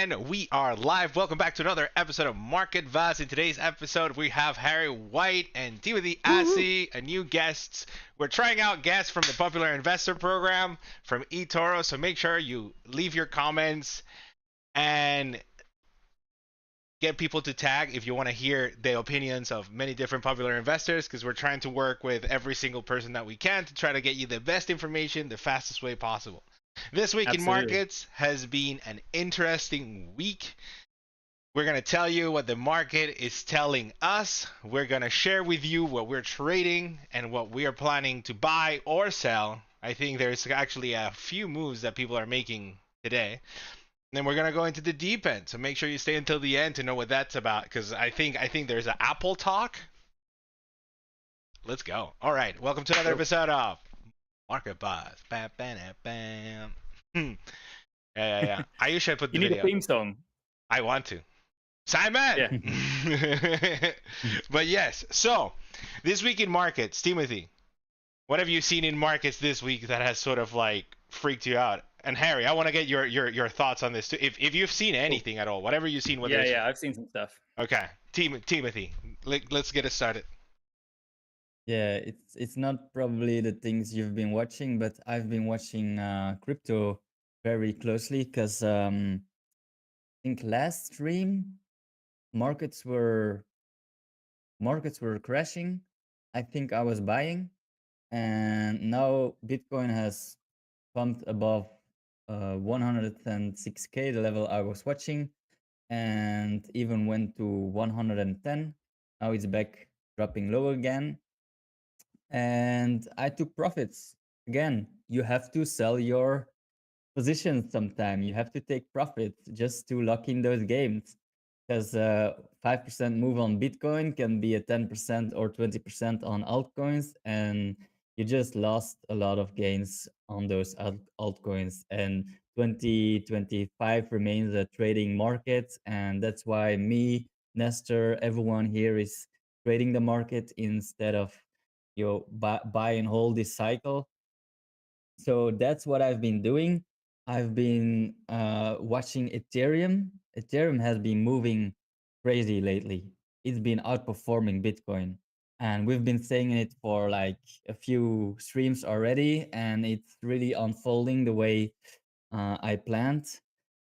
And we are live. Welcome back to another episode of Market Vaz. In today's episode, we have Harry White and Timothy Assey, a new guests. We're trying out guests from the Popular Investor Program from Etoro, so make sure you leave your comments and get people to tag if you want to hear the opinions of many different popular investors, because we're trying to work with every single person that we can to try to get you the best information the fastest way possible. This week in Absolutely. markets has been an interesting week. We're going to tell you what the market is telling us. We're going to share with you what we're trading and what we are planning to buy or sell. I think there's actually a few moves that people are making today. Then we're gonna go into the deep end, so make sure you stay until the end to know what that's about. Because I think there's an Apple talk. Let's go. All right, welcome to another episode of Market Buzz. Bam, bam, bam. Yeah. I usually put the You need a video. theme song. I want to. Simon. Yeah. But yes. So this week in markets, Timothy, what have you seen in markets this week that has sort of like freaked you out? And Harry, I want to get your thoughts on this too. If you've seen anything at all, whatever you've seen, whether it's Yeah, I've seen some stuff. okay, Timothy, let's get it started. Yeah, it's not probably the things you've been watching, but I've been watching crypto very closely because I think last stream markets were crashing. I think I was buying, and now Bitcoin has pumped above 106K, the level I was watching, and even went to 110. Now it's back dropping low again. And I took profits. Again, you have to sell your positions sometime. You have to take profits just to lock in those games. Because 5% move on Bitcoin can be a 10% or 20% on altcoins. And you just lost a lot of gains on those altcoins. And 2025 remains a trading market. And that's why me, Nestor, everyone here is trading the market instead of buy and hold this cycle. So that's what I've been doing. I've been watching Ethereum. Ethereum has been moving crazy lately. It's been outperforming Bitcoin, and we've been saying it for like a few streams already, and it's really unfolding the way I planned.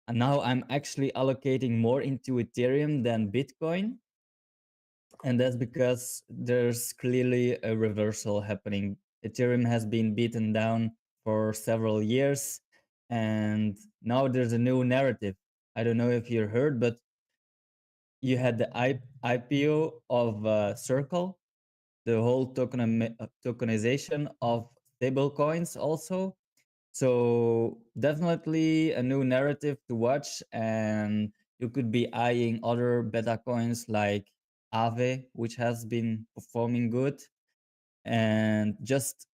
And now I'm actually allocating more into Ethereum than Bitcoin, and that's because there's clearly a reversal happening. Ethereum has been beaten down for several years, and now there's a new narrative. I don't know if you heard, but you had the IPO of Circle, the whole tokenization of stablecoins also. So definitely a new narrative to watch, and you could be eyeing other beta coins like Aave, which has been performing good, and just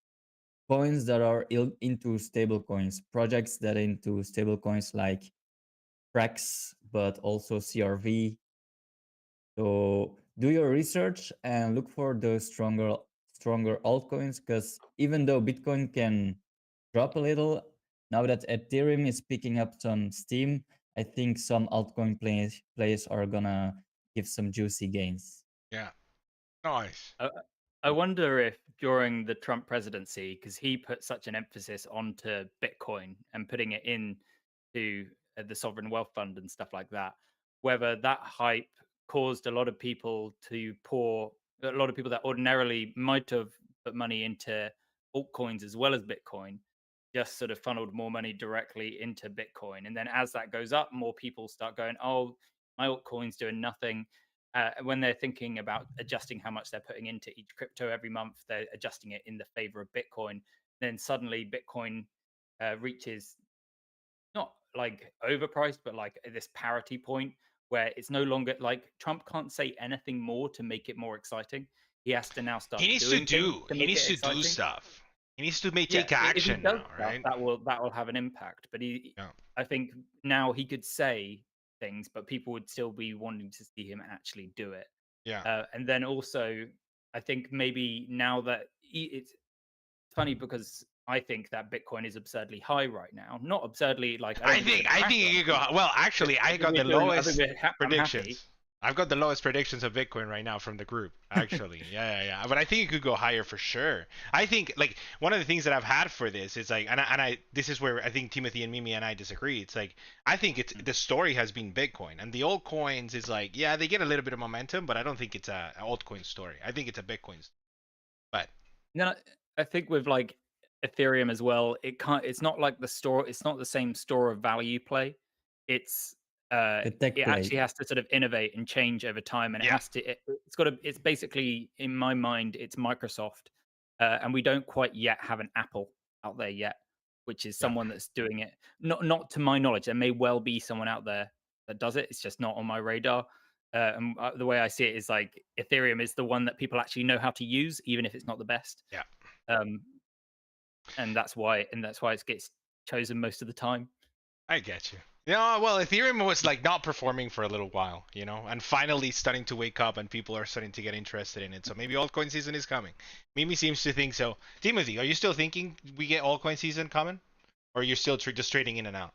coins that are into stable coins, projects that are into stable coins like Prax, but also CRV. So do your research and look for those stronger altcoins, because even though Bitcoin can drop a little, now that Ethereum is picking up some steam, I think some altcoin players are gonna give some juicy gains. Yeah, nice. I wonder if during the Trump presidency, because he put such an emphasis onto Bitcoin and putting it into the sovereign wealth fund and stuff like that, whether that hype caused a lot of people that ordinarily might have put money into altcoins as well as Bitcoin, just sort of funneled more money directly into Bitcoin. And then as that goes up, more people start going, oh, my altcoin's doing nothing. When they're thinking about adjusting how much they're putting into each crypto every month, they're adjusting it in the favor of Bitcoin. Then suddenly Bitcoin reaches not like overpriced, but like this parity point where it's no longer like Trump can't say anything more to make it more exciting. He has to now start He needs to doing things do. to He make needs it to do exciting. stuff. He needs to Yeah, take if he action does now, stuff, right? that will have an impact. But Yeah. I think now he could say things, but people would still be wanting to see him actually do it. Yeah. And then also, I think maybe now that it's funny because I think that Bitcoin is absurdly high right now. Not absurdly, like I don't I think it's think going to I crash think or it could go. anything. Well, actually, I I think got the we're doing. I think lowest I'm happy. predictions. I've got the lowest predictions of Bitcoin right now from the group. Actually, yeah. But I think it could go higher for sure. I think like one of the things that I've had for this is like, and I this is where I think Timothy and Mimi and I disagree. It's like I think it's the story has been Bitcoin, and the altcoins is like, yeah, they get a little bit of momentum, but I don't think it's a altcoin story. I think it's a Bitcoin. But No, I think with like Ethereum as well, it can't. It's not like the store. It's not the same store of value play. It's The tech it play. actually has to sort of innovate and change over time, and it yeah, has to. It's got to. It's basically, in my mind, it's Microsoft, and we don't quite yet have an Apple out there yet, which is yeah. someone that's doing it. Not to my knowledge. There may well be someone out there that does it. It's just not on my radar. And the way I see it is like Ethereum is the one that people actually know how to use, even if it's not the best. Yeah. Um, and that's why it gets chosen most of the time. I get you. Yeah, well, Ethereum was like not performing for a little while, and finally starting to wake up and people are starting to get interested in it. So maybe altcoin season is coming. Mimi seems to think so. Timothy, are you still thinking we get altcoin season coming? Or you're still just trading in and out?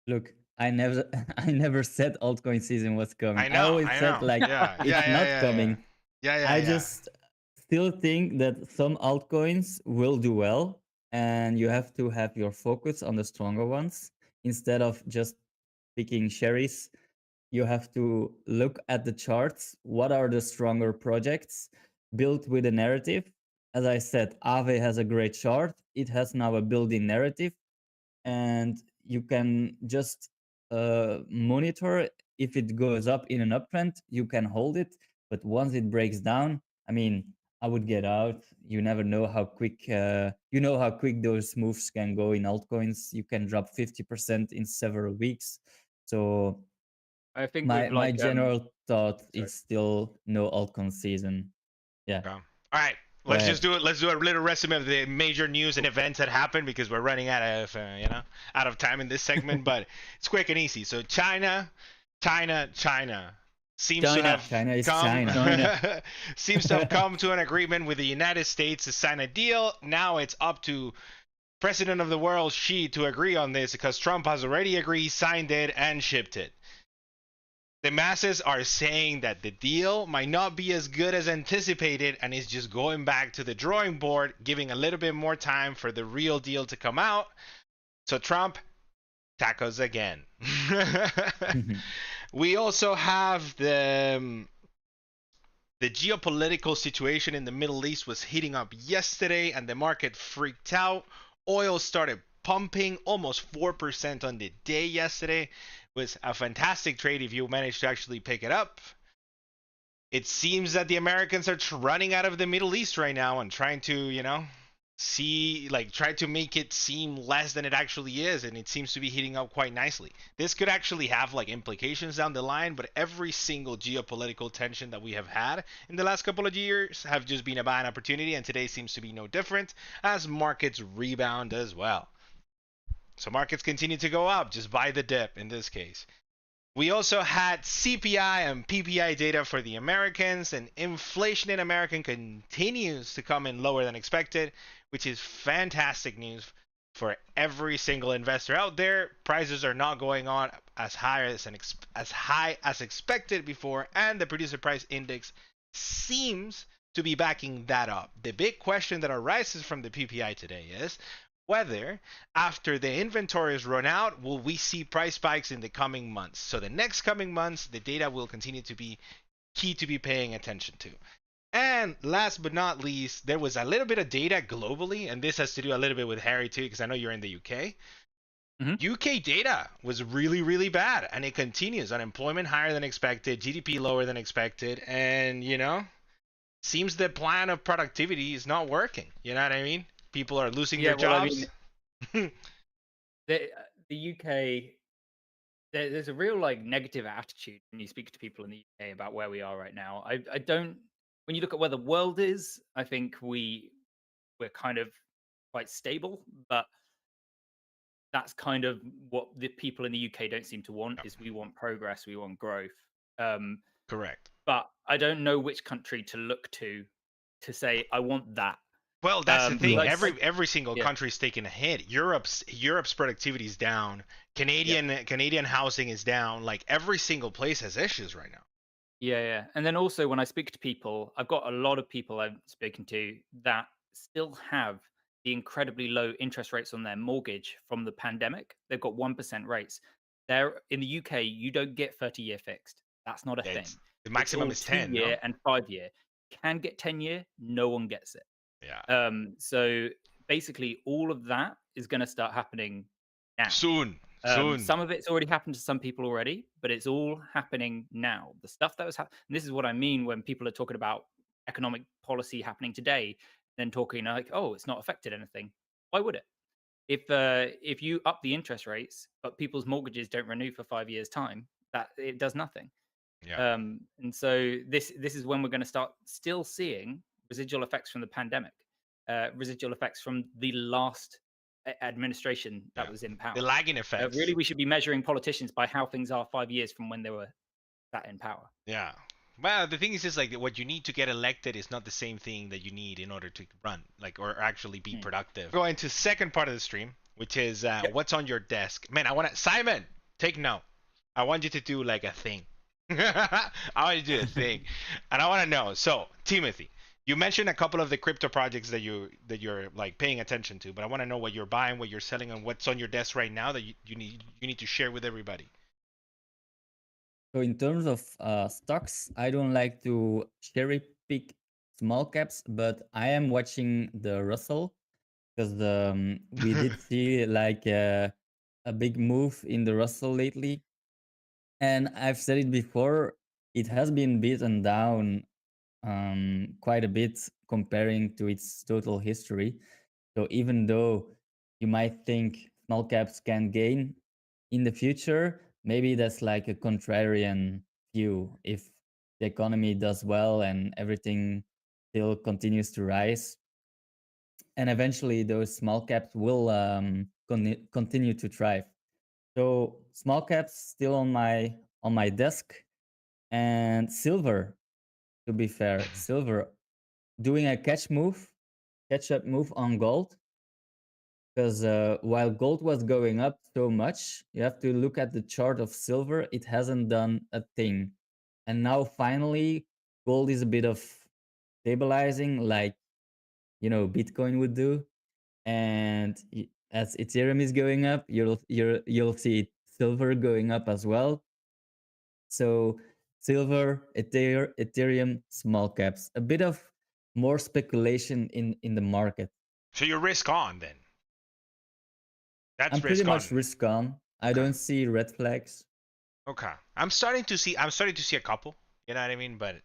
Look, I never I never said altcoin season was coming. I I know, always I said know. like Yeah, yeah, it's yeah, not yeah, yeah. coming. Yeah, yeah, I yeah. just still think that some altcoins will do well, and you have to have your focus on the stronger ones instead of just picking cherries. You have to look at the charts. What are the stronger projects built with a narrative? As I said, Aave has a great chart. It has now a built-in narrative, and you can just monitor. If it goes up in an uptrend, you can hold it, but once it breaks down, I mean, I would get out. You never know how quick how quick those moves can go in altcoins. You can drop 50% in several weeks. So I think my with my like general thought sorry. is still no altcoin season. Yeah, Yeah. All right. go Let's just ahead. do it. Let's do a little resume of the major news and events that happened because we're running out of time in this segment. But it's quick and easy. So China seems to have China is come China. China. seems to have come to an agreement with the United States to sign a deal. Now it's up to President of the world Xi to agree on this because Trump has already agreed, signed it, and shipped it. The masses are saying that the deal might not be as good as anticipated and is just going back to the drawing board, giving a little bit more time for the real deal to come out. So Trump tacos again. We also have the geopolitical situation in the Middle East was heating up yesterday and the market freaked out. Oil started pumping almost 4% on the day yesterday. It was a fantastic trade if you managed to actually pick it up. It seems that the Americans are running out of the Middle East right now and trying to, try to make it seem less than it actually is, and it seems to be heating up quite nicely. This could actually have like implications down the line, but every single geopolitical tension that we have had in the last couple of years have just been a buying opportunity, and today seems to be no different as markets rebound as well. So markets continue to go up, just buy the dip in this case. We also had CPI and PPI data for the Americans, and inflation in America continues to come in lower than expected, which is fantastic news for every single investor out there. Prices are not going on as high as expected before, and the producer price index seems to be backing that up. The big question that arises from the PPI today is whether after the inventory is run out, will we see price spikes in the coming months. So the next coming months, the data will continue to be key to be paying attention to. And last but not least, there was a little bit of data globally, and this has to do a little bit with Harry too, because I know you're in the UK. UK data was really, really bad, and it continues. Unemployment higher than expected, GDP lower than expected, and seems the plan of productivity is not working. You know what I mean? People are losing their Yeah, well, I jobs. mean, the UK, there's a real like negative attitude when you speak to people in the UK about where we are right now. I don't. When you look at where the world is, I think we're kind of quite stable, but that's kind of what the people in the UK don't seem to want. Is we want progress, we want growth. Um, Correct. but I don't know which country to look to say I want that. Well, that's the thing. Like, Every single yeah, country is taking a hit. Europe's productivity is down. Canadian housing is down. Like every single place has issues right now. yeah. And then also when I speak to people, I've got a lot of people I've spoken to that still have the incredibly low interest rates on their mortgage from the pandemic. They've got 1% rates. There in the UK, you don't get 30-year fixed. That's not a It's thing. the It's maximum all is 10, no? 2-year and 5-year. Can get 10-year, no one gets it. Yeah. So basically, all of that is going to start happening now. Soon. Some of it's already happened to some people already, but it's all happening now. The stuff that was happening, this is what I mean when people are talking about economic policy happening today, then talking like, oh, it's not affected anything. Why would it? If you up the interest rates, but people's mortgages don't renew for 5 years' time, that it does nothing. Yeah. And so this is when we're going to start still seeing residual effects from the pandemic, residual effects from the last administration that Yeah. was in power. The lagging effects. Really, we should be measuring politicians by how things are 5 years from when they were sat in power. Yeah. Well, the thing is, just like what you need to get elected is not the same thing that you need in order to run, like, or actually be productive. Going to second part of the stream, which is what's on your desk. Man, I want to Simon, take note. I want you to do like a thing. I want you to do a thing, and I want to know. So, Timothy, you mentioned a couple of the crypto projects that you're like paying attention to, but I want to know what you're buying, what you're selling, and what's on your desk right now that you need to share with everybody. So in terms of stocks, I don't like to cherry pick small caps, but I am watching the Russell because we did see like a big move in the Russell lately. And I've said it before, it has been beaten down quite a bit comparing to its total history. So even though you might think small caps can gain in the future, maybe that's like a contrarian view. If the economy does well and everything still continues to rise, and eventually those small caps will continue to thrive. So small caps still on my desk, and silver. To be fair, silver doing a catch up move on gold, because while gold was going up so much, you have to look at the chart of silver. It hasn't done a thing, and now finally gold is a bit of stabilizing, like Bitcoin would do. And as Ethereum is going up, you'll see silver going up as well. So silver, Ethereum, small caps, a bit of more speculation in the market. So you're risk on then. That's I'm pretty risk much on. risk on. I don't see red flags. Okay. I'm starting to see a couple. You know what I mean? But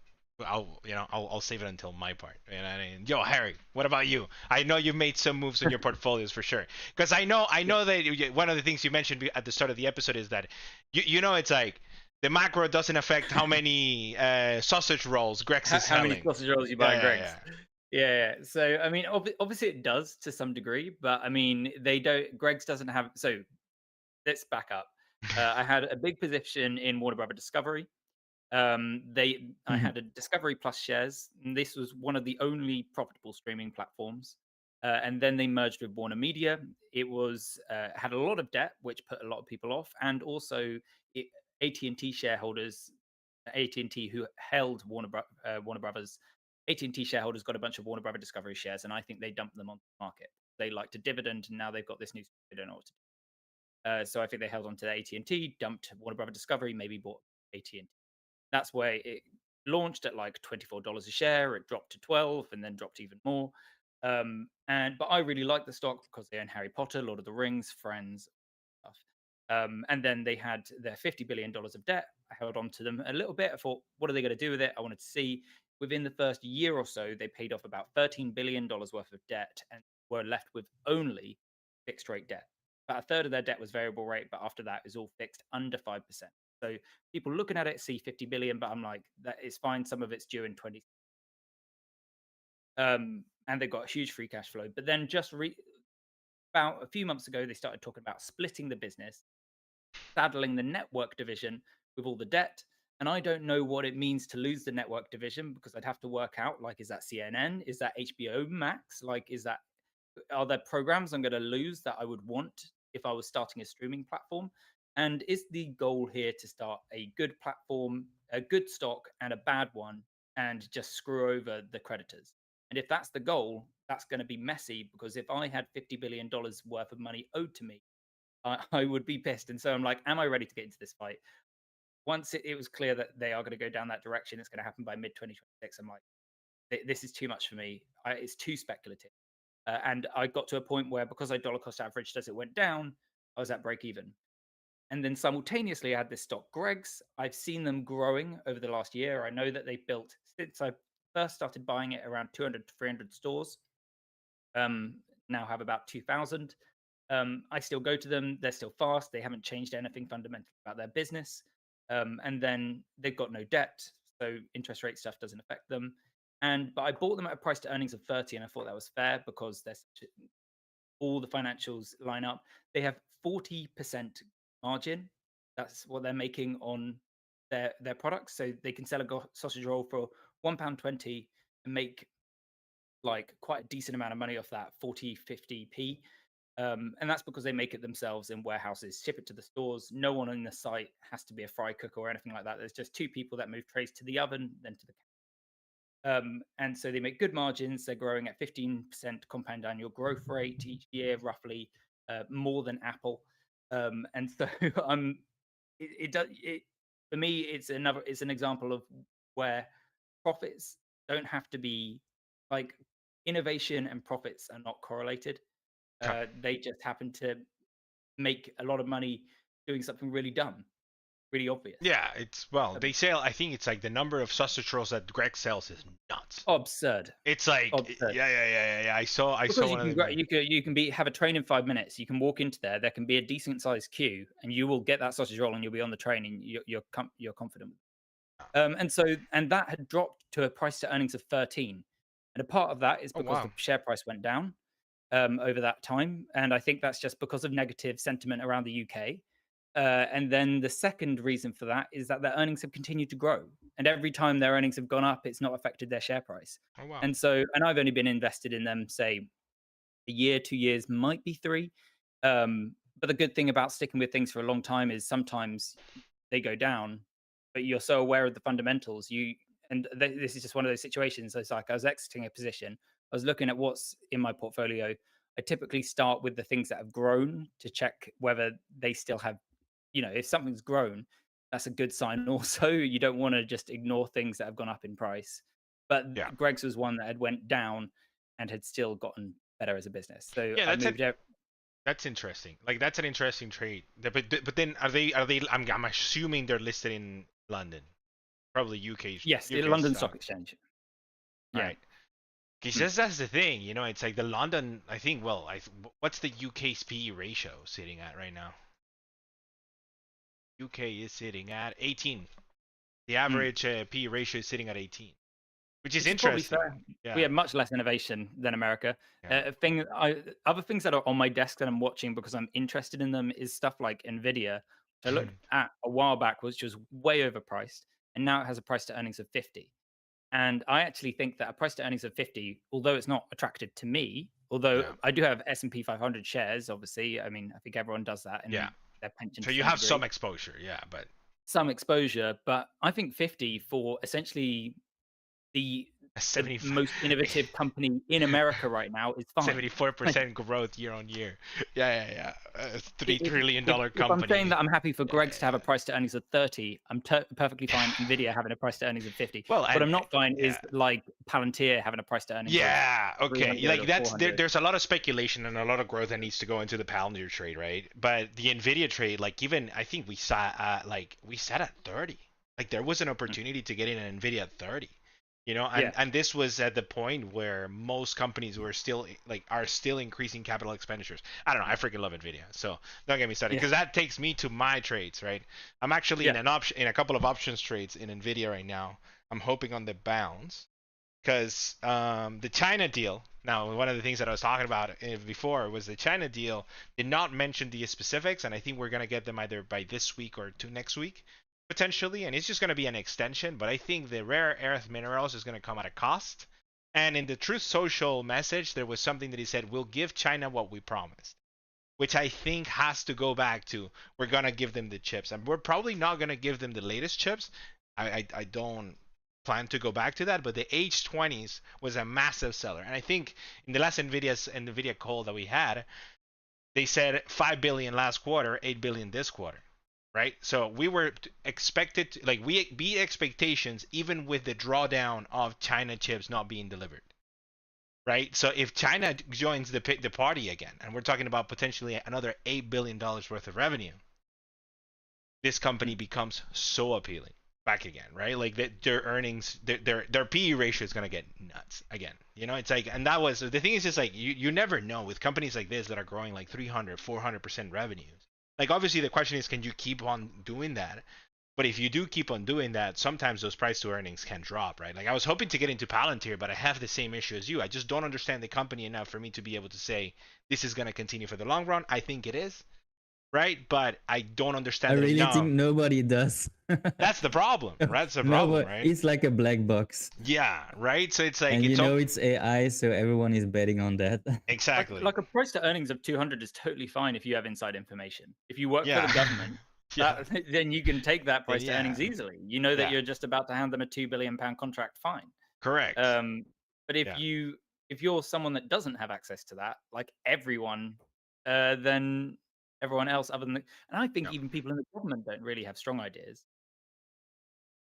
I'll save it until my part. You know what I mean? Yo, Harry, what about you? I know you made some moves in your portfolios for sure. Because I know that one of the things you mentioned at the start of the episode is that it's like the macro doesn't affect how many sausage rolls Grex is How selling. many sausage rolls you buy at Greg's? Yeah. Yeah. So I mean, obviously it does to some degree, but I mean, they don't. Greg's doesn't have. So let's back up. I had a big position in Warner Brother Discovery. I had a Discovery Plus shares, and this was one of the only profitable streaming platforms. And then they merged with Warner Media. It was had a lot of debt, which put a lot of people off, and also AT&T shareholders, AT&T who held Warner Brothers, AT&T shareholders got a bunch of Warner Brother Discovery shares, and I think they dumped them on the market. They liked a dividend, and now they've got this new. They don't know what to do. So I think they held on to AT&T, dumped Warner Brother Discovery, maybe bought AT&T. That's where it launched at like $24 a share. It dropped to 12 and then dropped even more. But I really like the stock because they own Harry Potter, Lord of the Rings, Friends, stuff. And then they had their $50 billion of debt. I held on to them a little bit. I thought, what are they going to do with it? I wanted to see. Within the first year or so, they paid off about $13 billion worth of debt and were left with only fixed rate debt. About a third of their debt was variable rate, but after that, it was all fixed under 5%. So people looking at it see 50 billion, but I'm like, that is fine. Some of it's due in 20. And they've got a huge free cash flow. But then about a few months ago, they started talking about splitting the business, saddling the network division with all the debt, And I don't know what it means to lose the network division, because I'd have to work out, like, is that CNN? Is that HBO Max? Like, are there programs I'm going to lose that I would want if I was starting a streaming platform? And is the goal here to start a good platform, a good stock, and a bad one, and just screw over the creditors? And if that's the goal, that's going to be messy, because if I had $50 billion worth of money owed to me, I would be pissed. And so I'm like, am I ready to get into this fight? Once it was clear that they are going to go down that direction, it's going to happen by mid 2026. I'm like, this is too much for me. It's too speculative. And I got to a point where, because I dollar cost averaged as it went down, I was at break even. And then simultaneously, I had this stock, Greg's. I've seen them growing over the last year. I know that they built, since I first started buying it, around 200 to 300 stores. Now have about 2,000. I still go to them. They're still fast. They haven't changed anything fundamental about their business. And then they've got no debt, so interest rate stuff doesn't affect them. But I bought them at a price to earnings of 30, and I thought that was fair, because all the financials line up. They have 40% margin. That's what they're making on their products. So they can sell a sausage roll for £1.20 and make like quite a decent amount of money off that, 40, 50p. And that's because they make it themselves in warehouses, ship it to the stores. No one on the site has to be a fry cook or anything like that. There's just two people that move trays to the oven, then to the and so they make good margins. They're growing at 15% compound annual growth rate each year, roughly, more than Apple. And so it does it for me. It's an example of where profits don't have to be, like, innovation and profits are not correlated. They just happen to make a lot of money doing something really dumb, really obvious. Yeah, it's well, Um, they sell. I think it's like the number of sausage rolls that Greg sells is nuts. Absurd. It's like, Absurd. yeah. I saw Because one you of can the. you can have a train in 5 minutes. You can walk into there. There can be a decent sized queue, and you will get that sausage roll, and you'll be on the train, and you're confident. And that had dropped to a price to earnings of 13, and a part of that is Oh because wow. the share price went down over that time, and I think that's just because of negative sentiment around the UK. And then the second reason for that is that their earnings have continued to grow, and every time their earnings have gone up, it's not affected their share price. Oh wow. And I've only been invested in them, say, a year, 2 years, might be three. But the good thing about sticking with things for a long time is sometimes they go down, but you're so aware of the fundamentals. This is just one of those situations. It's like I was exiting a position. I was looking at what's in my portfolio. I typically start with the things that have grown to check whether they still have, if something's grown, that's a good sign. Also, you don't want to just ignore things that have gone up in price. But Yeah. Greg's was one that had went down and had still gotten better as a business. So Yeah, I moved it. that's interesting. Like that's an interesting trade. But then are they? I'm assuming they're listed in London, probably UK. Yes, the UK London Stock stock. Exchange. All Yeah. right. Because that's the thing, it's like the London. I think. Well, what's the UK's PE ratio sitting at right now? UK is sitting at 18. The average PE ratio is sitting at 18, which is Which is probably interesting. fair. Yeah. We have much less innovation than America. Yeah. Other things that are on my desk that I'm watching because I'm interested in them is stuff like Nvidia, which I looked at a while back, which was way overpriced, and now it has a price to earnings of 50. And I actually think that a price to earnings of 50, although it's not attractive to me, although Yeah. I do have S&P 500 shares, obviously. I mean, I think everyone does that in Yeah. their pension. So to you some have some degree. exposure, yeah, but Some exposure, but I think 50 for essentially the the 75 most innovative company in America right now is fine. 74% growth year on year. Yeah. $3 If, trillion if, dollar if I'm saying company. that I'm happy for Yeah, Greg's to have yeah. a price to earnings of 30, I'm perfectly fine. Nvidia having a price to earnings of 50. Well, What and I'm not fine yeah. is like Palantir having a price to earnings of Yeah, okay. 300 Like or that's 400. there's a lot of speculation and a lot of growth that needs to go into the Palantir trade, right? But the Nvidia trade, like even I think we sat at 30. Like there was an opportunity to get in an Nvidia at 30. Yeah. And this was at the point where most companies were still are still increasing capital expenditures. I don't know, I freaking love Nvidia. So don't get me started because that takes me to my trades, right? I'm actually in a couple of options trades in Nvidia right now. I'm hoping on the bounce because the China deal. Now, one of the things that I was talking about before was the China deal did not mention the specifics, and I think we're gonna get them either by this week or to next week. potentially, and it's just going to be an extension. But I think the rare earth minerals is going to come at a cost. And in the Truth Social message, there was something that he said, "We'll give China what we promised," which I think has to go back to, we're going to give them the chips. And we're probably not going to give them the latest chips. I don't plan to go back to that, but the H20s was a massive seller. And I think in the last NVIDIA call that we had, they said 5 billion last quarter, 8 billion this quarter. Right? So we were expected to, like, we beat expectations even with the drawdown of China chips not being delivered. Right? So if China joins the party again, and we're talking about potentially another $8 billion worth of revenue, this company becomes so appealing back again, right? Like their earnings, their PE ratio is gonna get nuts again. You know, it's like, and that was the thing is just like you never know with companies like this that are growing like 300, 400% revenues. Like obviously the question is, can you keep on doing that? But if you do keep on doing that, sometimes those price to earnings can drop, right? Like I was hoping to get into Palantir, but I have the same issue as you. I just don't understand the company enough for me to be able to say this is going to continue for the long run. I think it is, right? But I don't I understand it really enough. think nobody does. That's the problem, right? That's the problem, right? It's like a black box. Yeah, right. So it's like, And it's it's AI, so everyone is betting on that. exactly Like a price to earnings of 200 is totally fine if you have inside information. If you work for yeah. the government, Yeah. then you can take that price to Yeah. earnings easily. You know that Yeah. you're just about to hand them a £2 billion contract, fine. Correct. But if Yeah. you're someone that doesn't have access to that, like everyone, then everyone else other than and I think No. even people in the government don't really have strong ideas.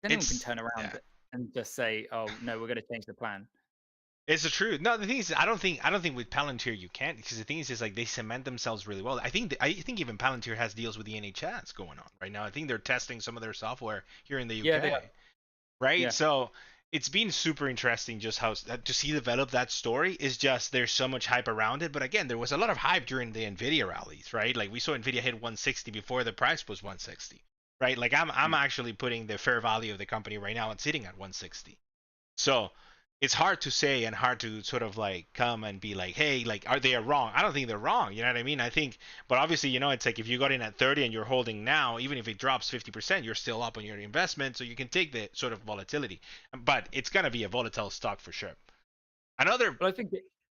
Anyone can turn around Yeah. and just say, "Oh no, we're going to change the plan." It's the truth. No, the thing is, I don't think with Palantir you can't, because the thing is like they cement themselves really well. I think even Palantir has deals with the NHS going on right now. I think they're testing some of their software here in the Yeah, UK, they are. right? Yeah. So it's been super interesting just how to see develop that story. Is just there's so much hype around it. But again, there was a lot of hype during the Nvidia rallies, right? Like we saw Nvidia hit 160 before the price was 160, right? Like I'm actually putting the fair value of the company right now and sitting at 160. So it's hard to say and hard to sort of like come and be like, hey, like, are they wrong? I don't think they're wrong. You know what I mean? I think, but obviously, it's like if you got in at 30 and you're holding now, even if it drops 50%, you're still up on your investment. So you can take the sort of volatility, but it's going to be a volatile stock for sure. Another, Well, I think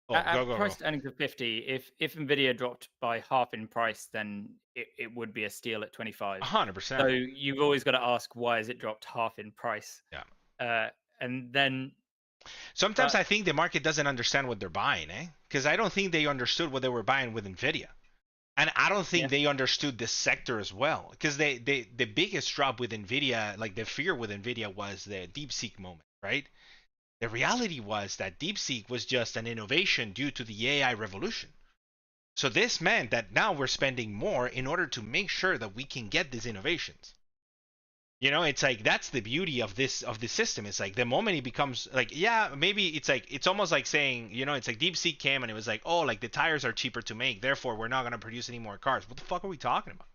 at price to earnings of 50, if Nvidia dropped by half in price, then it would be a steal at 25. 100%. So you've always got to ask, why has it dropped half in price? Yeah. And then sometimes I think the market doesn't understand what they're buying, because I don't think they understood what they were buying with Nvidia. And I don't think they understood the sector as well, because the biggest drop with Nvidia, like the fear with Nvidia, was the DeepSeek moment, right? The reality was that DeepSeek was just an innovation due to the AI revolution. So this meant that now we're spending more in order to make sure that we can get these innovations. It's like that's the beauty of this system. It's like the moment it becomes like, yeah, maybe it's like it's almost like saying, it's like DeepSeek came and it was like, oh, like the tires are cheaper to make, therefore we're not gonna produce any more cars. What the fuck are we talking about?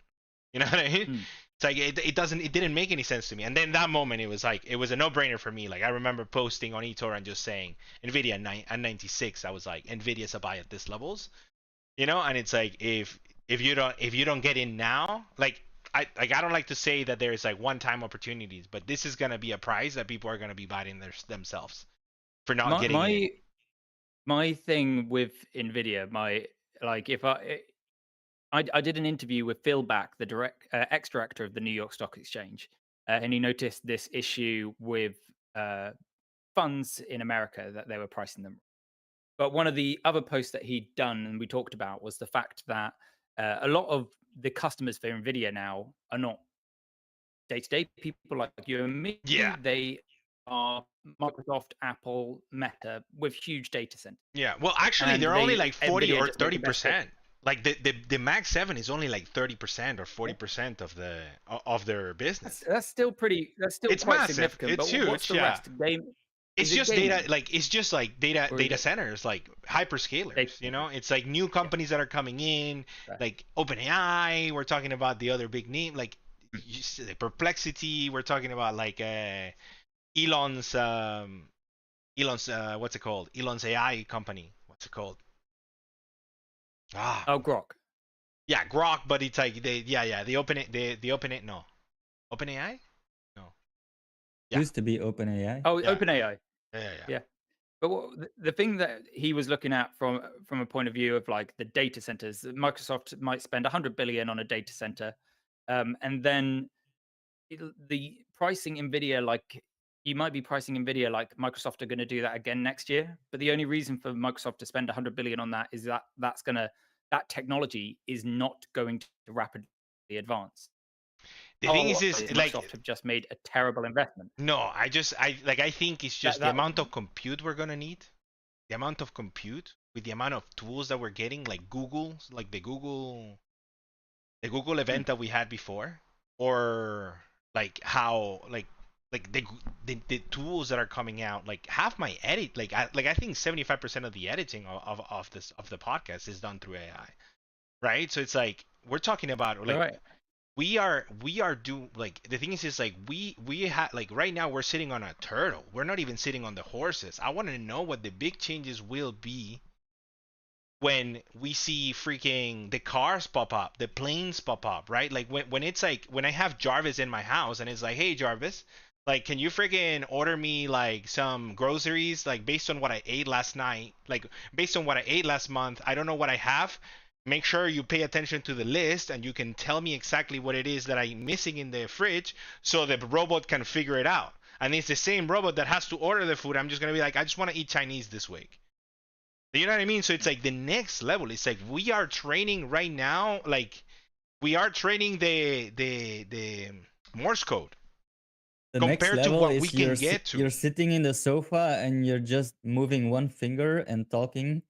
You know what I mean? It's like it didn't make any sense to me. And then that moment it was like it was a no-brainer for me. Like I remember posting on Etoro and just saying Nvidia at 96. I was like, Nvidia's a buy at this levels. And it's like if you don't get in now, like I don't like to say that there's like one-time opportunities, but this is gonna be a prize that people are gonna be biting themselves for not getting in. My thing with Nvidia, if I did an interview with Phil Back, the ex-director of the New York Stock Exchange, and he noticed this issue with funds in America that they were pricing them. But one of the other posts that he'd done and we talked about was the fact that a lot of the customers for Nvidia now are not day-to-day people like you and me. Yeah. They are Microsoft, Apple, Meta with huge data centers. Yeah. Well, actually, And they're only like 40 Nvidia or just make the best of it. 30%. Like the Mag 7 is only like 30% or 40% of their business. That's still pretty. That's still It's quite massive. significant. It's but huge. what's the Yeah. rest? It's just data Or is data it- centers, like hyperscalers. Data It's like new companies that are coming in, Right. like OpenAI. We're talking about the other big name, like the Perplexity. We're talking about like Elon's what's it called? Elon's AI company. What's it called? Oh, Grok. Yeah, Grok, but it's like the OpenAI. No, OpenAI. Yeah. Used to be OpenAI. Oh, Yeah. OpenAI. Yeah. Yeah. But the thing that he was looking at from a point of view of like the data centers, Microsoft might spend 100 billion on a data center, and then the pricing Nvidia, like you might be pricing Nvidia like Microsoft are going to do that again next year. But the only reason for Microsoft to spend 100 billion on that is that that technology is not going to rapidly advance. The thing Otherwise, is like, Microsoft have just made a terrible investment. no, I think it's just the That amount of compute we're gonna need, the amount of compute with the amount of tools that we're getting, like Google, like the Google event that we had before, or like how like the tools that are coming out, like half my edit, I think 75% of the editing of this of the podcast is done through AI, right? So it's like we're talking about like right. we are do like the thing is like we have like right now we're sitting on a turtle. We're not even sitting on the horses. I want to know what the big changes will be when we see freaking the cars pop up, the planes pop up, right? Like when it's like when I have Jarvis in my house and it's like, hey Jarvis, like can you freaking order me like some groceries like based on what I ate last night, like based on what I ate last month. I don't know what I have. Make sure you pay attention to the list and you can tell me exactly what it is that I'm missing in the fridge so the robot can figure it out. And it's the same robot that has to order the food. I'm just gonna be like, I just want to eat Chinese this week. You know what I mean? So it's like the next level. It's like we are training right now. Like we are training the Morse code The next compared to level what we is can get to. you're sitting in the sofa and you're just moving one finger and talking,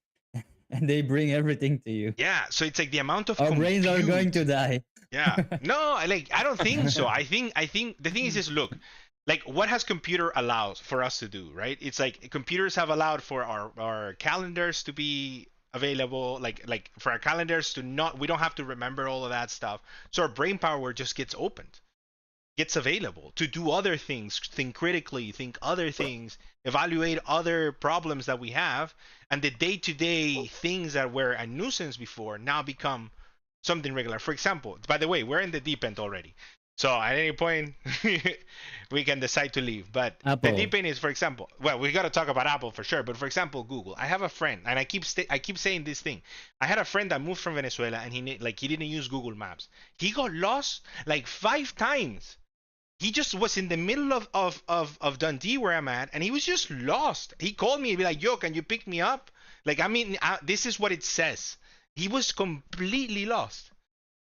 and they bring everything to you. Yeah. So it's like the amount of Our brains are going to compute. die. Yeah. No, I don't think so. I think the thing is look, like what has computer allowed for us to do, right? It's like computers have allowed for our calendars to be available, like for our calendars to not we don't have to remember all of that stuff. So our brain power just gets opened, gets available to do other things, think critically, think other things, evaluate other problems that we have, and the day-to-day things that were a nuisance before now become something regular. For example, by the way, we're in the deep end already. So at any point, we can decide to leave. But the Apple. deep end is, for example, well, we got to talk about Apple for sure. But for example, Google. I have a friend, and I keep saying this thing. I had a friend that moved from Venezuela, and he didn't use Google Maps. He got lost like 5 times. He just was in the middle of Dundee where I'm at, and he was just lost. He called me and be like, "Yo, can you pick me up?" Like, I mean, this is what it says. He was completely lost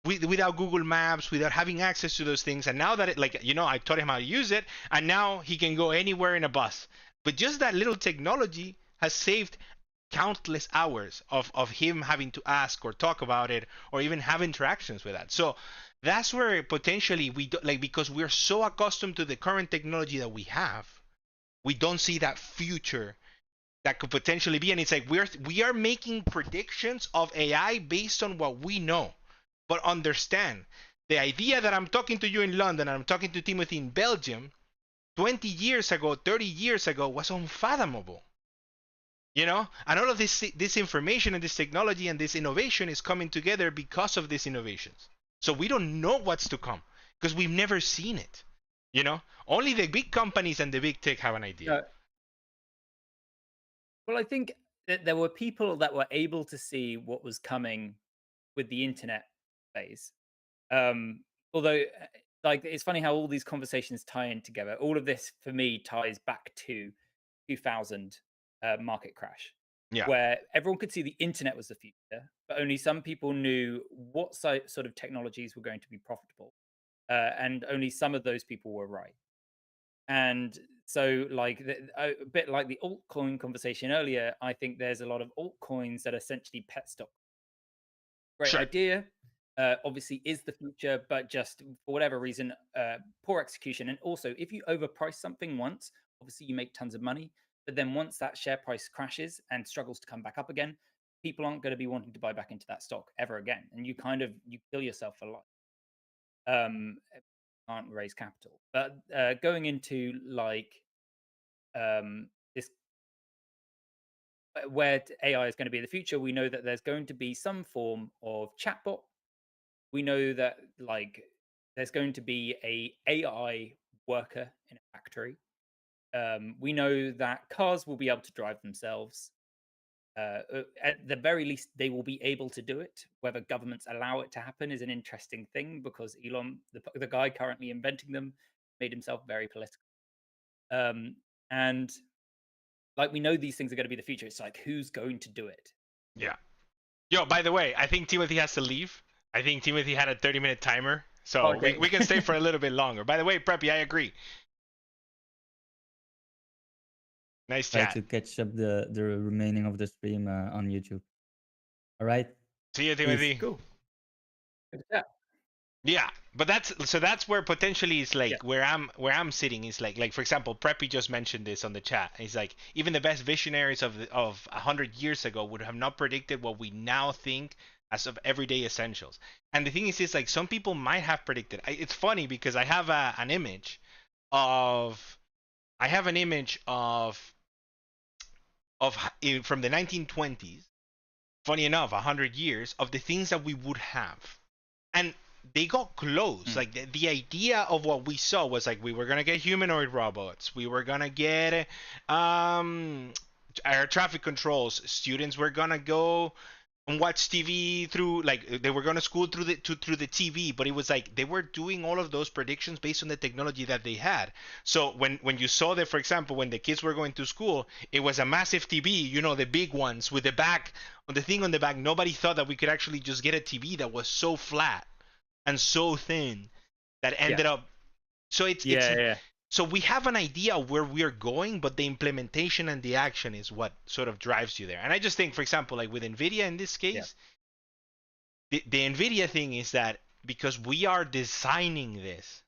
without Google Maps, without having access to those things. And now that I taught him how to use it, and now he can go anywhere in a bus. But just that little technology has saved countless hours of him having to ask or talk about it or even have interactions with that. So that's where potentially we do, like because we're so accustomed to the current technology that we don't see that future that could potentially be. And it's like we are making predictions of AI based on what we know. But understand, the idea that I'm talking to you in London and I'm talking to Timothy in Belgium 20 years ago, 30 years ago was unfathomable. And all of this information and this technology and this innovation is coming together because of these innovations. So we don't know what's to come because we've never seen it. Only the big companies and the big tech have an idea. Well, I think that there were people that were able to see what was coming with the internet phase. Although, like, it's funny how all these conversations tie in together. All of this for me ties back to 2000 market crash, Yeah. where everyone could see the internet was the future, but only some people knew what sort of technologies were going to be profitable, and only some of those people were right. And so, like a bit like the altcoin conversation earlier, I think there's a lot of altcoins that are essentially pet stock. Great Sure. idea, obviously is the future, but just for whatever reason, poor execution. And also, if you overprice something once, obviously you make tons of money. But then once that share price crashes and struggles to come back up again, people aren't going to be wanting to buy back into that stock ever again, and you kill yourself for life. Can't raise capital. But going into like this where AI is going to be in the future, we know that there's going to be some form of chatbot. We know that like there's going to be a AI worker in a factory. We know that cars will be able to drive themselves. At the very least, they will be able to do it. Whether governments allow it to happen is an interesting thing because Elon, the guy currently inventing them, made himself very political. And like we know these things are going to be the future. It's like who's going to do it? Yeah. Yo, by the way, I think Timothy has to leave. I think Timothy had a 30-minute timer, so Okay. we can stay for a little bit longer. By the way, Preppy, I agree. Nice Try chat. to catch up the remaining of the stream on YouTube. All right. See you, Peace. Timothy. Cool. Yeah. Yeah, but that's where potentially is like Yeah. where I'm sitting is like for example, Preppy just mentioned this on the chat. He's like even the best visionaries of 100 years ago would have not predicted what we now think as of everyday essentials. And the thing is like some people might have predicted. It's funny because I have an image of from the 1920s. Funny enough, 100 years of the things that we would have, and they got close. Like the idea of what we saw was like we were gonna get humanoid robots, we were gonna get air traffic controls, students were gonna go and watch TV through, like they were going to school through the TV, but it was like they were doing all of those predictions based on the technology that they had. So when you saw that, for example, when the kids were going to school, it was a massive TV, you know, the big ones with the back on the thing on the back. Nobody thought that we could actually just get a TV that was so flat and so thin that ended up. So it's so we have an idea of where we're going, but the implementation and the action is what sort of drives you there. And I just think, for example, like with NVIDIA in this case, the NVIDIA thing is that because we are designing this,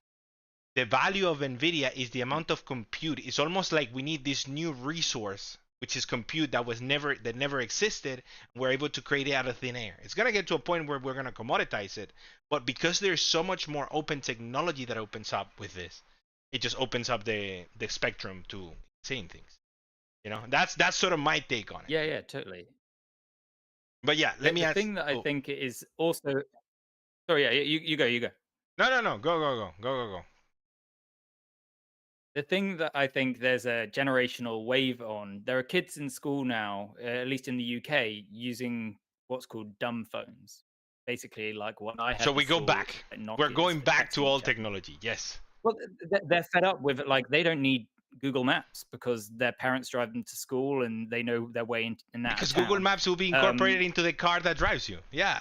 the value of NVIDIA is the amount of compute. It's almost like we need this new resource, which is compute that never existed. We're able to create it out of thin air. It's gonna get to a point where we're gonna commoditize it, but because there's so much more open technology that opens up with this, it just opens up the spectrum to seeing things. You know, that's sort of my take on it. Yeah, totally. But yeah, let me the ask. thing that I think is also. Sorry, yeah, you go. No. Go. The thing that I think there's a generational wave on, there are kids in school now, at least in the UK, using what's called dumb phones. Basically, like what I had. So we go installed, back. like We're Nokias going for back to texting old each other. technology. Yes. Well, they're fed up with it. Like they don't need Google Maps because their parents drive them to school and they know their way in and out Because of town. Google Maps will be incorporated into the car that drives you. Yeah.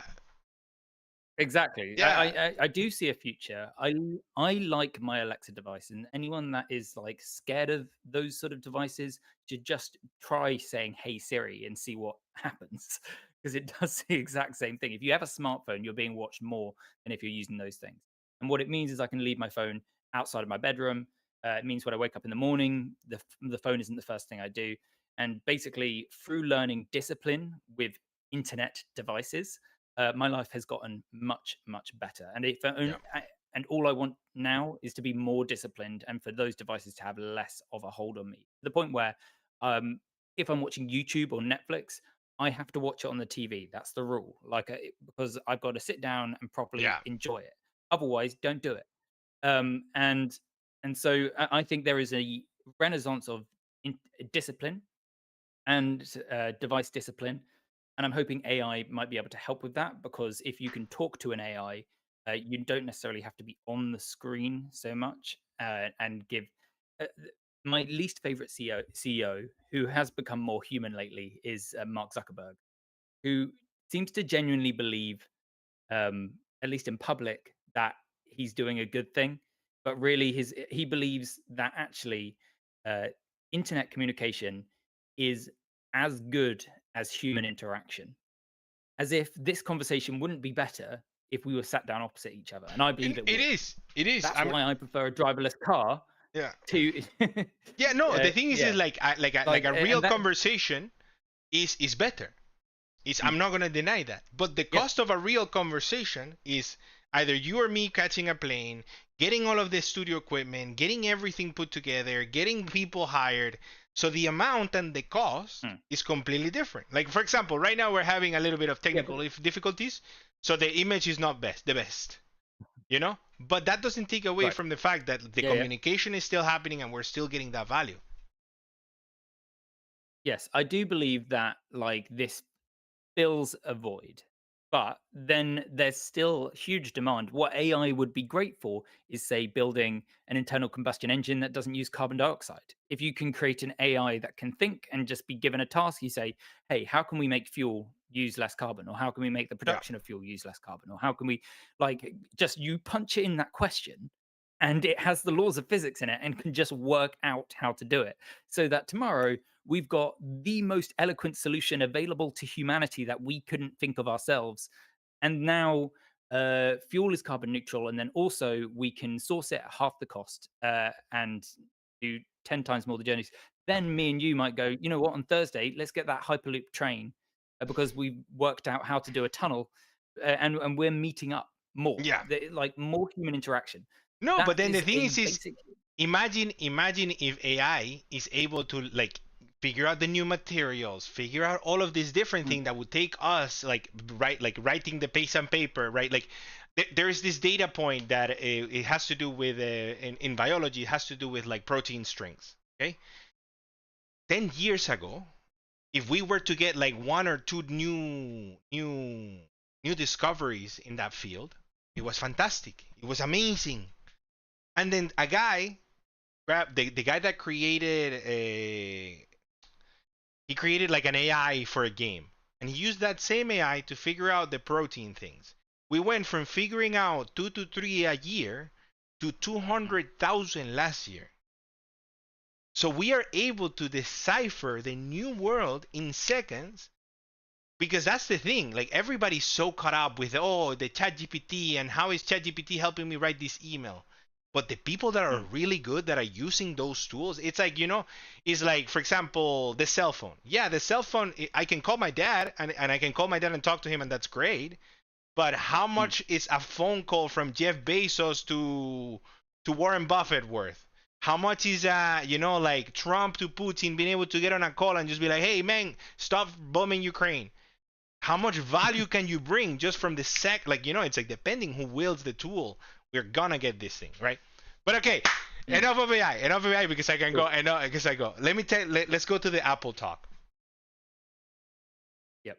Exactly. Yeah. I do see a future. I like my Alexa device, and anyone that is like scared of those sort of devices should just try saying "Hey Siri" and see what happens, because it does the exact same thing. If you have a smartphone, you're being watched more than if you're using those things. And what it means is I can leave my phone outside of my bedroom. It means when I wake up in the morning, the phone isn't the first thing I do. And basically, through learning discipline with internet devices, my life has gotten much better. And and all I want now is to be more disciplined and for those devices to have less of a hold on me, to the point where if I'm watching YouTube or Netflix, I have to watch it on the TV. That's the rule, like because I've got to sit down and properly enjoy it. Otherwise, don't do it. And so I think there is a renaissance of discipline and device discipline. And I'm hoping AI might be able to help with that, because if you can talk to an AI, you don't necessarily have to be on the screen so much and give. My least favorite CEO, who has become more human lately, is Mark Zuckerberg, who seems to genuinely believe, at least in public, that he's doing a good thing, but really he believes that actually internet communication is as good as human interaction, as if this conversation wouldn't be better if we were sat down opposite each other. And I believe it would. It is. That's why I prefer a driverless car. Yeah. To yeah. No. The thing is like a real conversation is better. I'm not gonna deny that. But the cost of a real conversation is either you or me catching a plane, getting all of the studio equipment, getting everything put together, getting people hired. So the amount and the cost is completely different. Like for example, right now we're having a little bit of technical difficulties, so the image is not the best. you know. But that doesn't take away Right. from the fact that the Yeah, yeah. communication is still happening and we're still getting that value. Yes, I do believe that like this fills a void. But then there's still huge demand. What AI would be great for is, say, building an internal combustion engine that doesn't use carbon dioxide. If you can create an AI that can think and just be given a task, you say, hey, how can we make fuel use less carbon? Or how can we make the Yeah. production of fuel use less carbon? Or how can we, like, just you punch in that question and it has the laws of physics in it and can just work out how to do it. So that tomorrow we've got the most eloquent solution available to humanity that we couldn't think of ourselves. And now fuel is carbon neutral. And then also we can source it at half the cost and do 10 times more the journeys. Then me and you might go, you know what, on Thursday, let's get that Hyperloop train because we've worked out how to do a tunnel and we're meeting up more, Yeah. like more human interaction. No, but That then the is thing a is basic. imagine if AI is able to like figure out the new materials, figure out all of these different things that would take us like writing the piece on paper, right? Like there is this data point that it has to do with in biology, it has to do with like protein strings. Okay, 10 years ago, if we were to get like one or two new discoveries in that field, it was fantastic. It was amazing. And then a guy grabbed the guy that created he created like an AI for a game, and he used that same AI to figure out the protein things. We went from figuring out 2 to 3 a year to 200,000 last year. So we are able to decipher the new world in seconds, because that's the thing. Like everybody's so caught up with the ChatGPT and how is ChatGPT helping me write this email. But the people that are really good that are using those tools, it's like, it's like, for example, the cell phone. Yeah, the cell phone, I can call my dad and I can call my dad and talk to him, and that's great. But how much is a phone call from Jeff Bezos to Warren Buffett worth? How much is like Trump to Putin being able to get on a call and just be like, hey man, stop bombing Ukraine? How much value can you bring just from the like, it's like depending who wields the tool, we're gonna get this thing, right? But okay, enough of AI because I can go. I know, I guess I go. Let's go to the Apple talk. Yep.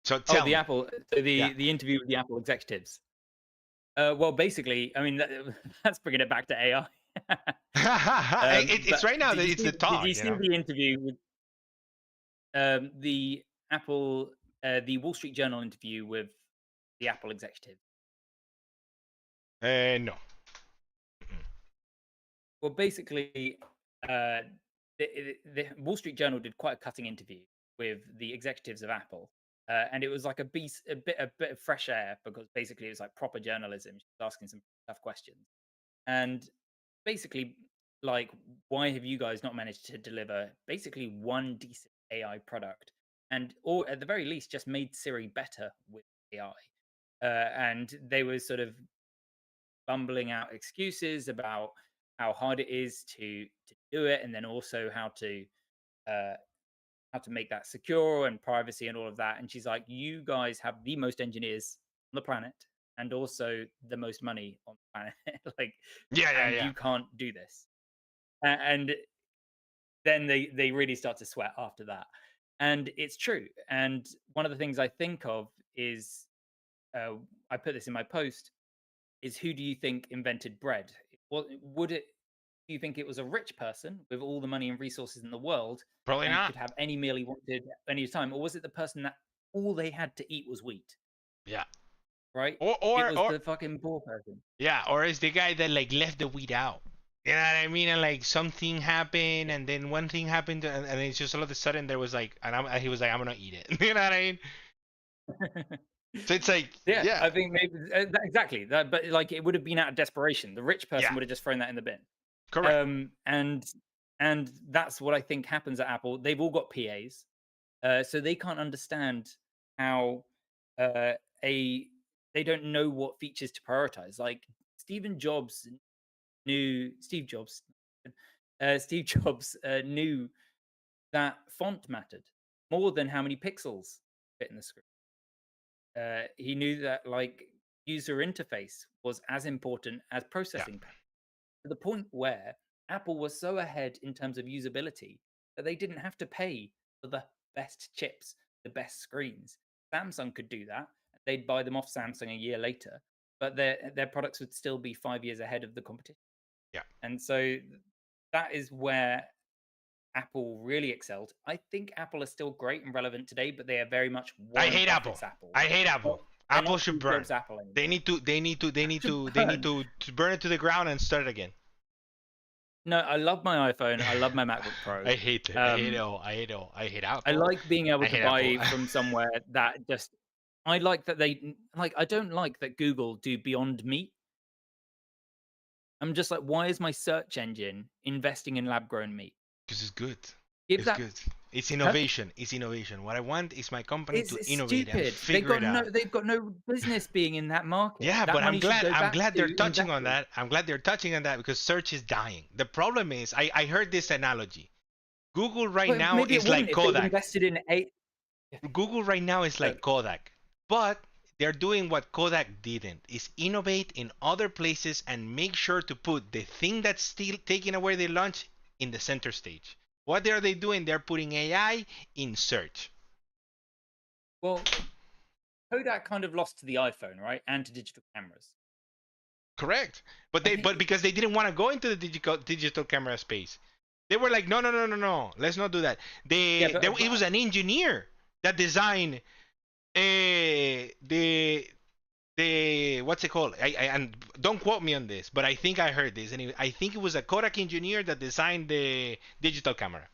So tell the me. Apple, so Yeah. the interview with the Apple executives. Well, basically, I mean, that's bringing it back to AI. It's But right now. did you It's see? the Did talk. you see the interview with the Apple, the Wall Street Journal interview with the Apple executive? No. Well, basically, the Wall Street Journal did quite a cutting interview with the executives of Apple, and it was like a bit of fresh air because basically it was like proper journalism, just asking some tough questions, and basically, like, why have you guys not managed to deliver basically one decent AI product, or at the very least, just made Siri better with AI? And they were sort of bumbling out excuses about how hard it is to do it, and then also uh, how to make that secure and privacy and all of that. And she's like, "You guys have the most engineers on the planet, and also the most money on the planet, like, Yeah. and Yeah. you can't do this." And then they really start to sweat after that, and it's true. And one of the things I think of is, I put this in my post, is who do you think invented bread? Well, do you think it was a rich person with all the money and resources in the world Probably and not. could have any meal he wanted any time, or was it the person that all they had to eat was wheat? Yeah. Right? Or It or was or the fucking poor person. yeah. Or is the guy that like left the weed out? You know what I mean? And like something happened, Yeah. and then one thing happened, and it's just all of a sudden there was like, and he was like, I'm gonna eat it. You know what I mean? So it's like, Yeah, yeah, I think maybe exactly that, but like it would have been out of desperation. The rich person yeah, would have just thrown that in the bin. correct. And that's what I think happens at Apple. They've all got PAs, so they can't understand how uh, a they don't know what features to prioritize. Like Stephen Jobs knew Steve Jobs, Steve Jobs knew that font mattered more than how many pixels fit in the screen. He knew that like user interface was as important as processing power, to the point where Apple was so ahead in terms of usability that they didn't have to pay for the best chips, the best screens. Samsung could do that. They'd buy them off Samsung a year later, but their products would still be 5 years ahead of the competition. Yeah. And so that is where Apple really excelled. I think Apple is still great and relevant today, but they are very much I Warren hate Apple. Buffett's Apple. I hate Apple. They're Apple not should Steve burn. Jobs' Apple anymore. They need to burn it to the ground and start it again. No, I love my iPhone. I love my MacBook Pro. I hate it. I hate it all. I hate it all. I hate Apple. I like being able I to hate buy Apple. from somewhere that just. I like that they like. I don't like that Google do Beyond Meat. I'm just like, why is my search engine investing in lab-grown meat? Because it's good. Give It's that. good. It's innovation. It's innovation. What I want is my company It's to innovate stupid. and figure it out. They've got no business being in that market. Yeah, That but I'm money should go back glad to they're touching on investors. that. I'm glad they're touching on that because search is dying. The problem is, I heard this analogy. Google right Well, now maybe it is wouldn't like if they Kodak. invested in eight. Google right now is like Look, Kodak, but they're doing what Kodak didn't: is innovate in other places and make sure to put the thing that's still taking away their lunch in the center stage. What are they doing? They're putting AI in search. well, Kodak kind of lost to the iPhone, right, and to digital cameras. Correct. But I think because they didn't want to go into the digital camera space. They were like, no, let's not do that. It was an engineer that designed the what's it called? And don't quote me on this, but I think I heard this, and I think it was a Kodak engineer that designed the digital camera,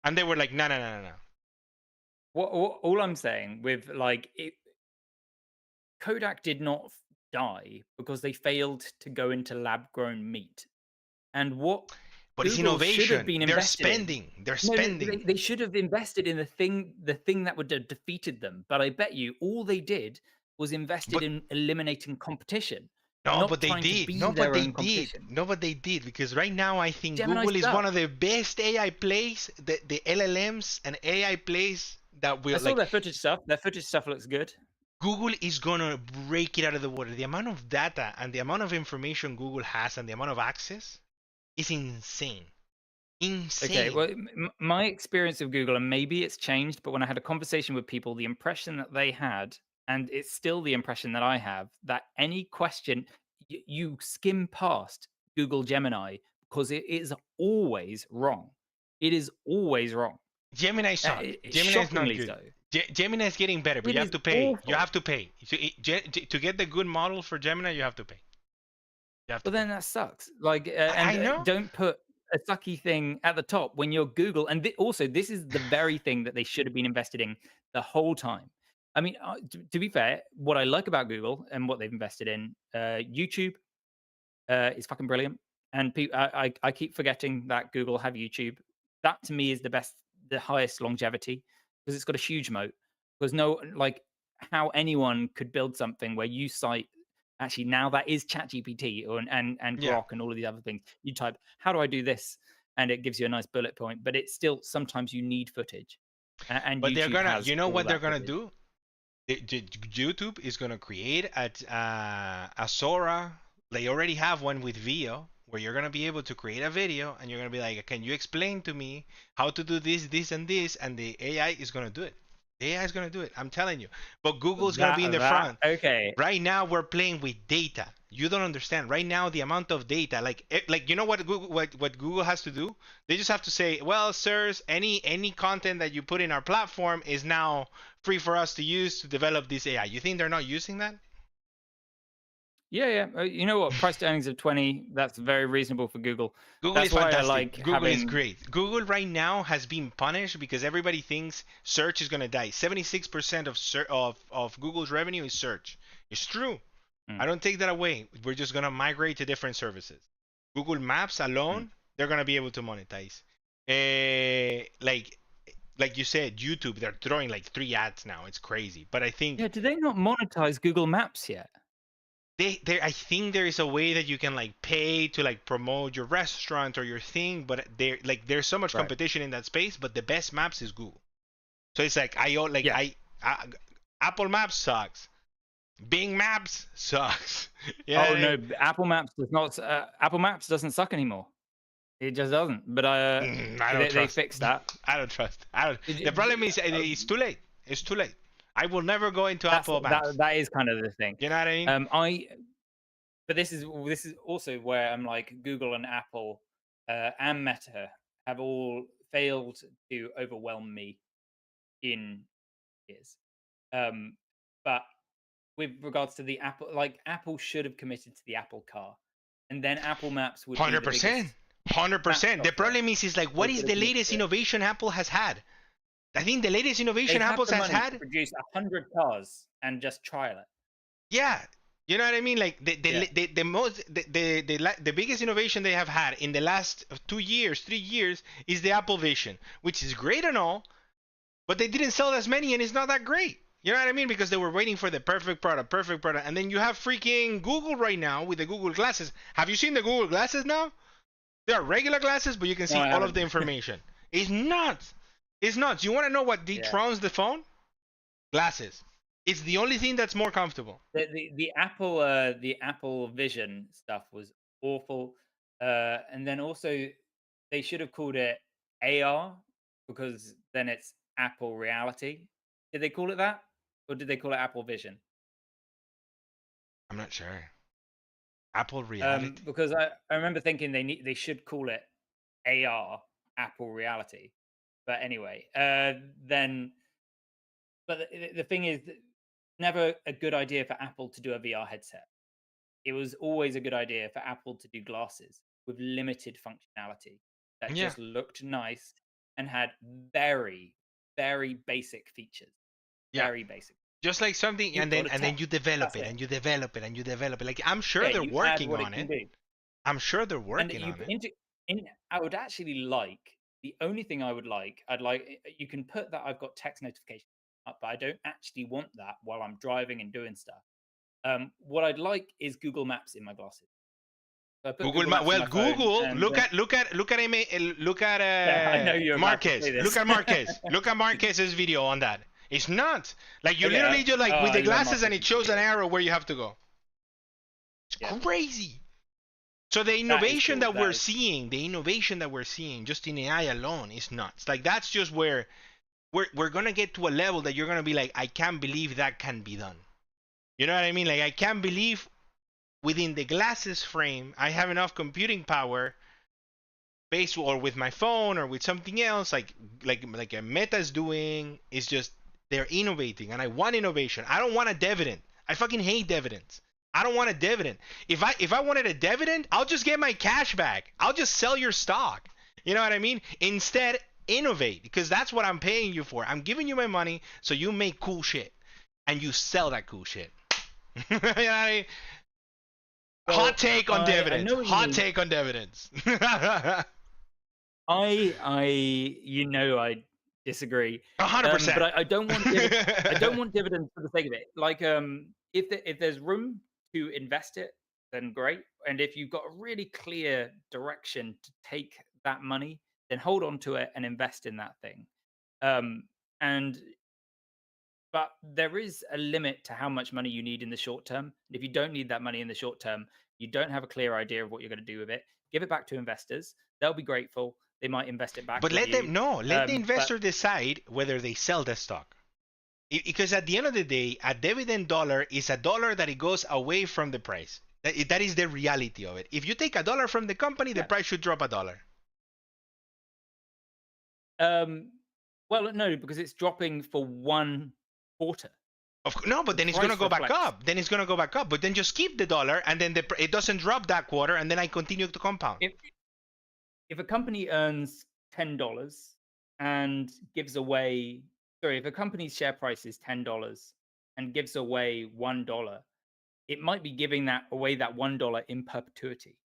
and they were like, no. what all I'm saying with like it, Kodak did not die because they failed to go into lab-grown meat. And what But it's Google should have innovation. been They're invested in. spending. They're No, spending. they should have invested in the thing that would have defeated them. But I bet you all they did was invested But in eliminating competition, no, not but they trying to did. be No, their but they own did. competition. No, but they did because right now I think Gemini Google is stuff. one of the best AI plays, the LLMs and AI plays that will I saw like. their footage stuff. Their footage stuff looks good. Google is gonna break it out of the water. The amount of data and the amount of information Google has and the amount of access is insane. Insane. Okay, well, my experience of Google, and maybe it's changed, but when I had a conversation with people, the impression that they had, and it's still the impression that I have, that any question you skim past Google Gemini because it is always wrong. It is always wrong. Gemini sucks. Gemini is not Shockingly good. so. Gemini is getting better, but It you is have to pay. awful. You have to pay to get the good model for Gemini. You have to pay. You have to Well, pay. then that sucks. Like, I know. don't put a sucky thing at the top when you're Google. And also, this is the very thing that they should have been invested in the whole time. I mean, to be fair, what I like about Google and what they've invested in, YouTube is fucking brilliant. And I keep forgetting that Google have YouTube. That to me is the highest longevity because it's got a huge moat. Because like how anyone could build something where you cite. Actually, now that is ChatGPT and Grok Yeah. and all of the other things. You type, how do I do this? And it gives you a nice bullet point, but it's still sometimes you need footage. And But they're YouTube gonna, has you know all what they're that gonna footage. do? YouTube is gonna create a Sora. They already have one with Veo, where you're gonna be able to create a video, and you're gonna be like, "Can you explain to me how to do this, this, and this?" And the AI is gonna do it. The AI is gonna do it. I'm telling you. But Google's gonna be in the front. Okay. Right now, we're playing with data. You don't understand. Right now, the amount of data, like you know what Google has to do? They just have to say, well, sirs, any content that you put in our platform is now free for us to use to develop this AI. You think they're not using that? Yeah. You know what? Price to earnings of 20. That's very reasonable for Google. Google That's is why fantastic. I like Google having... is great. Google right now has been punished because everybody thinks search is gonna die. 76% of Google's revenue is search. It's true. I don't take that away. We're just gonna migrate to different services. Google Maps alone, they're gonna be able to monetize. Like you said, YouTube, they're throwing like 3 ads now. It's crazy. But I think Yeah, do they not monetize Google Maps yet? I think there is a way that you can like pay to like promote your restaurant or your thing, but there's so much Right. competition in that space. But the best maps is Google. So it's like Apple Maps sucks. Bing Maps sucks. You know Oh what I no, mean? Apple Maps does not. Apple Maps doesn't suck anymore. It just doesn't. But I don't they trust. fixed that. I don't trust. I don't. Did The problem is uh, it's too late. It's too late. I will never go into Apple Maps. that is kind of the thing. You know what I mean? But this is also where I'm like Google and Apple and Meta have all failed to overwhelm me in years. But with regards to the Apple, like Apple should have committed to the Apple Car, and then Apple Maps would be the 100%. biggest 100%. The software. problem is like, what They is could the have committed latest to it. innovation Apple has had? I think the latest They innovation have Apple the has money to had. produce 100 cars and just trial it. Yeah. You know what I mean? Like Yeah. the most the biggest innovation they have had in the last 2 years, 3 years is the Apple Vision, which is great and all, but they didn't sell as many and it's not that great. You know what I mean? Because they were waiting for the perfect product. And then you have freaking Google right now with the Google glasses. Have you seen the Google glasses now? They are regular glasses, but you can No, see I all of haven't. the information. It's nuts. It's nuts. You want to know what Yeah. dethrones the phone? Glasses. It's the only thing that's more comfortable. The Apple Vision stuff was awful, and then also they should have called it AR because then it's Apple Reality. Did they call it that, or did they call it Apple Vision? I'm not sure. Apple Reality. Because I remember thinking they should call it AR Apple Reality, but anyway, then but the thing is, never a good idea for Apple to do a VR headset. It was always a good idea for Apple to do glasses with limited functionality that Yeah. just looked nice and had very, very basic features. Yeah. Very basic. Just like something, You've and got then a tech. you develop That's it, it. and you develop it, and you develop it. Like I'm sure Yeah, they're you add working what on it can it. do. I'm sure they're And working you on it. I would actually like the only thing I'd like you can put that I've got text notifications up, but I don't actually want that while I'm driving and doing stuff. What I'd like is Google Maps in my glasses. So I put Google Google Maps. Maps in Well, my phone, Google. and Look then, at yeah, I know you're about to Marquez. say this. Look at Marquez. Look at Marquez's video on that. It's nuts. Like you Okay, literally just like oh, with I the love glasses, and it Marcus's shows an videos. arrow where you have to go. It's Yeah. crazy. So the That is innovation cool. that That we're is seeing, the innovation that we're seeing just in AI alone is nuts. Like that's just where we're gonna get to a level that you're gonna be like, I can't believe that can be done. You know what I mean? Like I can't believe within the glasses frame I have enough computing power based or with my phone or with something else like a Meta is doing. Is just they're innovating and I want innovation. I don't want a dividend. I fucking hate dividends. I don't want a dividend. If I wanted a dividend, I'll just get my cash back. I'll just sell your stock. You know what I mean? Instead, innovate because that's what I'm paying you for. I'm giving you my money so you make cool shit and you sell that cool shit. You know what I mean? well, Hot take on I dividends. know what you Hot mean. take on dividends. I disagree. 100%. But I don't want I don't want dividends for the sake of it. Like if there's room to invest it, then great. And if you've got a really clear direction to take that money, then hold on to it and invest in that thing. And but there is a limit to how much money you need in the short term. And if you don't need that money in the short term, you don't have a clear idea of what you're going to do with it. Give it back to investors. They'll be grateful. They might invest it back But with let you. them no. Let the But investor decide whether they sell the stock. Because at the end of the day, a dividend dollar is a dollar that it goes away from the price. That is the reality of it. If you take a dollar from the company, the yeah. price should drop a dollar. Well, no, because it's dropping for 1 quarter. No, but The then it's gonna price go back reflects- up. Then it's gonna go back up. But then just keep the dollar, and then it doesn't drop that quarter, and then I continue to compound. If a company earns $10 and gives away, sorry, if a company's share price is $10 and gives away $1, it might be giving that away that $1 in perpetuity,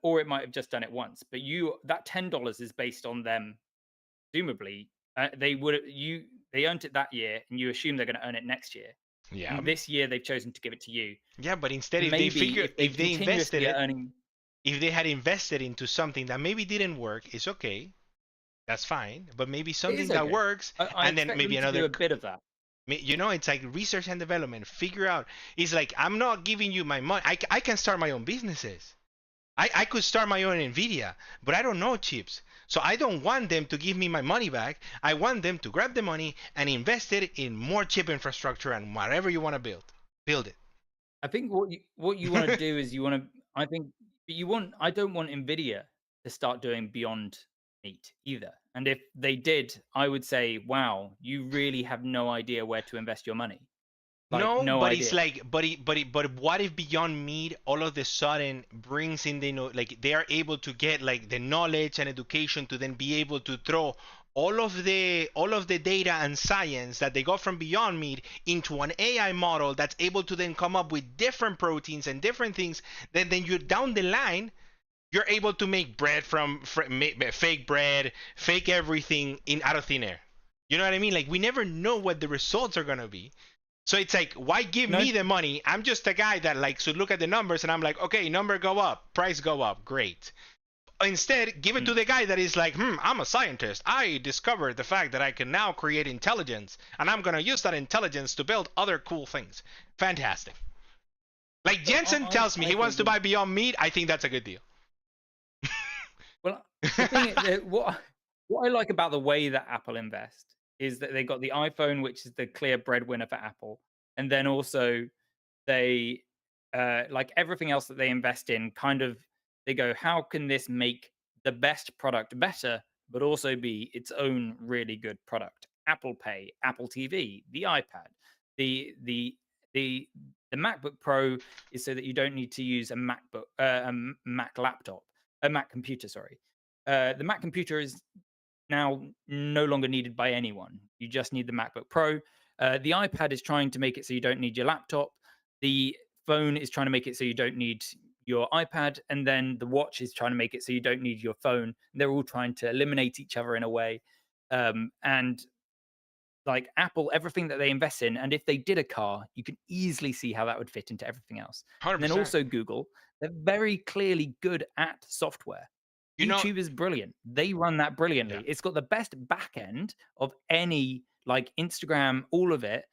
or it might have just done it once. But that $10 is based on them, presumably they earned it that year, and you assume they're going to earn it next year. Yeah. And this year they've chosen to give it to you. Yeah, but instead, if Maybe if they invested continuously it, earning, if they had invested into something that maybe didn't work, it's okay. That's fine. But maybe it something is that okay. works, I and then expect maybe them to do another. a bit of that. You know, it's like research and development. Figure out. It's like I'm not giving you my money. I can start my own businesses. I could start my own Nvidia, but I don't know chips. So I don't want them to give me my money back. I want them to grab the money and invest it in more chip infrastructure and whatever you want to build. Build it. I think what you want to do is you want to. I think you want. I don't want Nvidia to start doing beyond meat either. And if they did, I would say, wow, you really have no idea where to invest your money. Like No, no but it's idea. like, but what if Beyond Meat all of a sudden brings in the like they are able to get like the knowledge and education to then be able to throw all of the data and science that they got from Beyond Meat into an AI model that's able to then come up with different proteins and different things. Then you down the line you're able to make bread from fake bread, fake everything in out of thin air. You know what I mean? Like we never know what the results are gonna be. So it's like, why give No, me the money? I'm just a guy that likes to look at the numbers and I'm like, okay, number go up, price go up, great. Instead, give it to the guy that is like, I'm a scientist. I discovered the fact that I can now create intelligence and I'm going to use that intelligence to build other cool things. Fantastic. Like Jensen tells me I he wants think to buy Beyond Meat. I think that's a good deal. well, the thing is, what I like about the way that Apple invest is that they got the iPhone, which is the clear breadwinner for Apple, and then also they like everything else that they invest in. Kind of, they go, how can this make the best product better, but also be its own really good product? Apple Pay, Apple TV, the iPad, the the the the MacBook Pro is so that you don't need to use a Mac laptop, a Mac computer. Sorry, the Mac computer is now no longer needed by anyone. You just need the MacBook Pro. The iPad is trying to make it so you don't need your laptop. The phone is trying to make it so you don't need your iPad. And then the watch is trying to make it so you don't need your phone. They're all trying to eliminate each other in a way. And like Apple, everything that they invest in, and if they did a car, you can easily see how that would fit into everything else. And then 100%. also Google, they're very clearly good at software. You know, YouTube is brilliant. They run that brilliantly. yeah. It's got the best back end of any, like Instagram, all of it.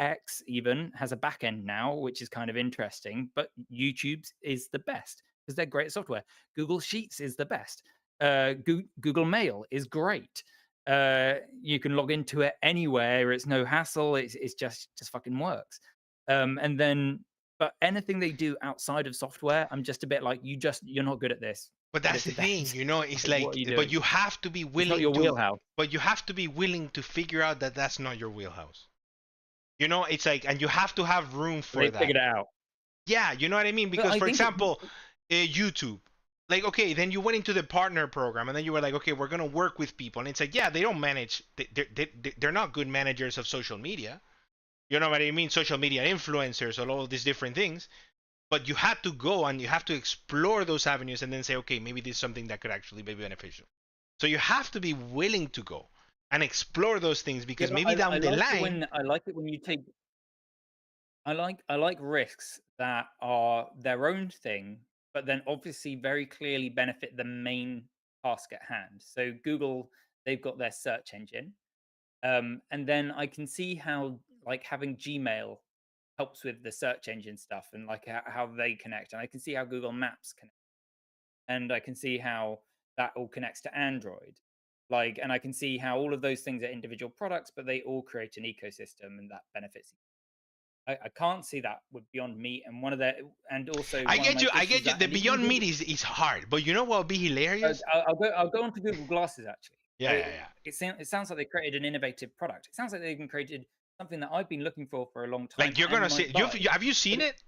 X even has a back end now, which is kind of interesting, but YouTube's is the best because they're great at software. Google Sheets is the best. Google Mail is great. You can log into it anywhere. It's no hassle. It's just fucking works. And then, but anything they do outside of software, I'm just a bit like, you're not good at this. But Put that's it the to bed. thing, you know, it's Like, what like, are you but doing? you have to be It's not willing your to, wheelhouse. but you have to be willing to figure out that that's not your wheelhouse. You know, it's like, and you have to have room But for they that. figured it out. Yeah, you know what I mean? But Because, I for think example, YouTube, like, okay, then you went into the partner program, and then you were like, okay, we're gonna work with people, and it's like, yeah, they don't manage, they're not good managers of social media. You know what I mean? Social media influencers, all of these different things. But you have to go and you have to explore those avenues, and then say, okay, maybe this is something that could actually be beneficial. So you have to be willing to go and explore those things yeah, because but maybe I down the like it line, when you take. I like risks that are their own thing, but then obviously very clearly benefit the main task at hand. So Google, they've got their search engine. And then I can see how like having Gmail helps with the search engine stuff and like how they connect. And I can see how Google Maps connect. And I can see how that all connects to Android. Like, and I can see how all of those things are individual products, but they all create an ecosystem and that benefits. I can't see that with Beyond Meat. And one of the, and also I one of get my you, I issues get you. that, The and even Beyond Meat Google, is hard, but you know what would be hilarious? I'll go on to Google Glasses actually. Yeah, yeah, yeah. It sounds like they created an innovative product. It sounds like they even created something that I've been looking for a long time Like you're and gonna see, might buy. have you But seen it?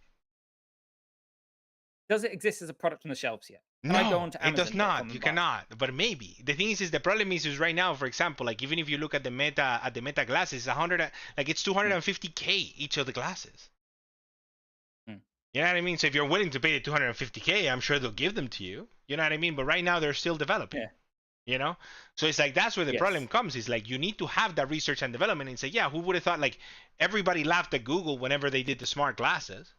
does it exist as a product on the shelves yet? Can I go No, on to it does Amazon.com not. You and buy it? cannot. But maybe the thing is the problem is right now, for example, like even if you look at the Meta glasses, 100 like it's Hmm. 250K each of the glasses. Hmm. You know what I mean? So if you're willing to pay the 250K, I'm sure they'll give them to you. You know what I mean? But right now they're still developing. Yeah. You know, so it's like that's where the problem Yes. comes. Is like you need to have that research and development and say, yeah, who would have thought? Like everybody laughed at Google whenever they did the smart glasses,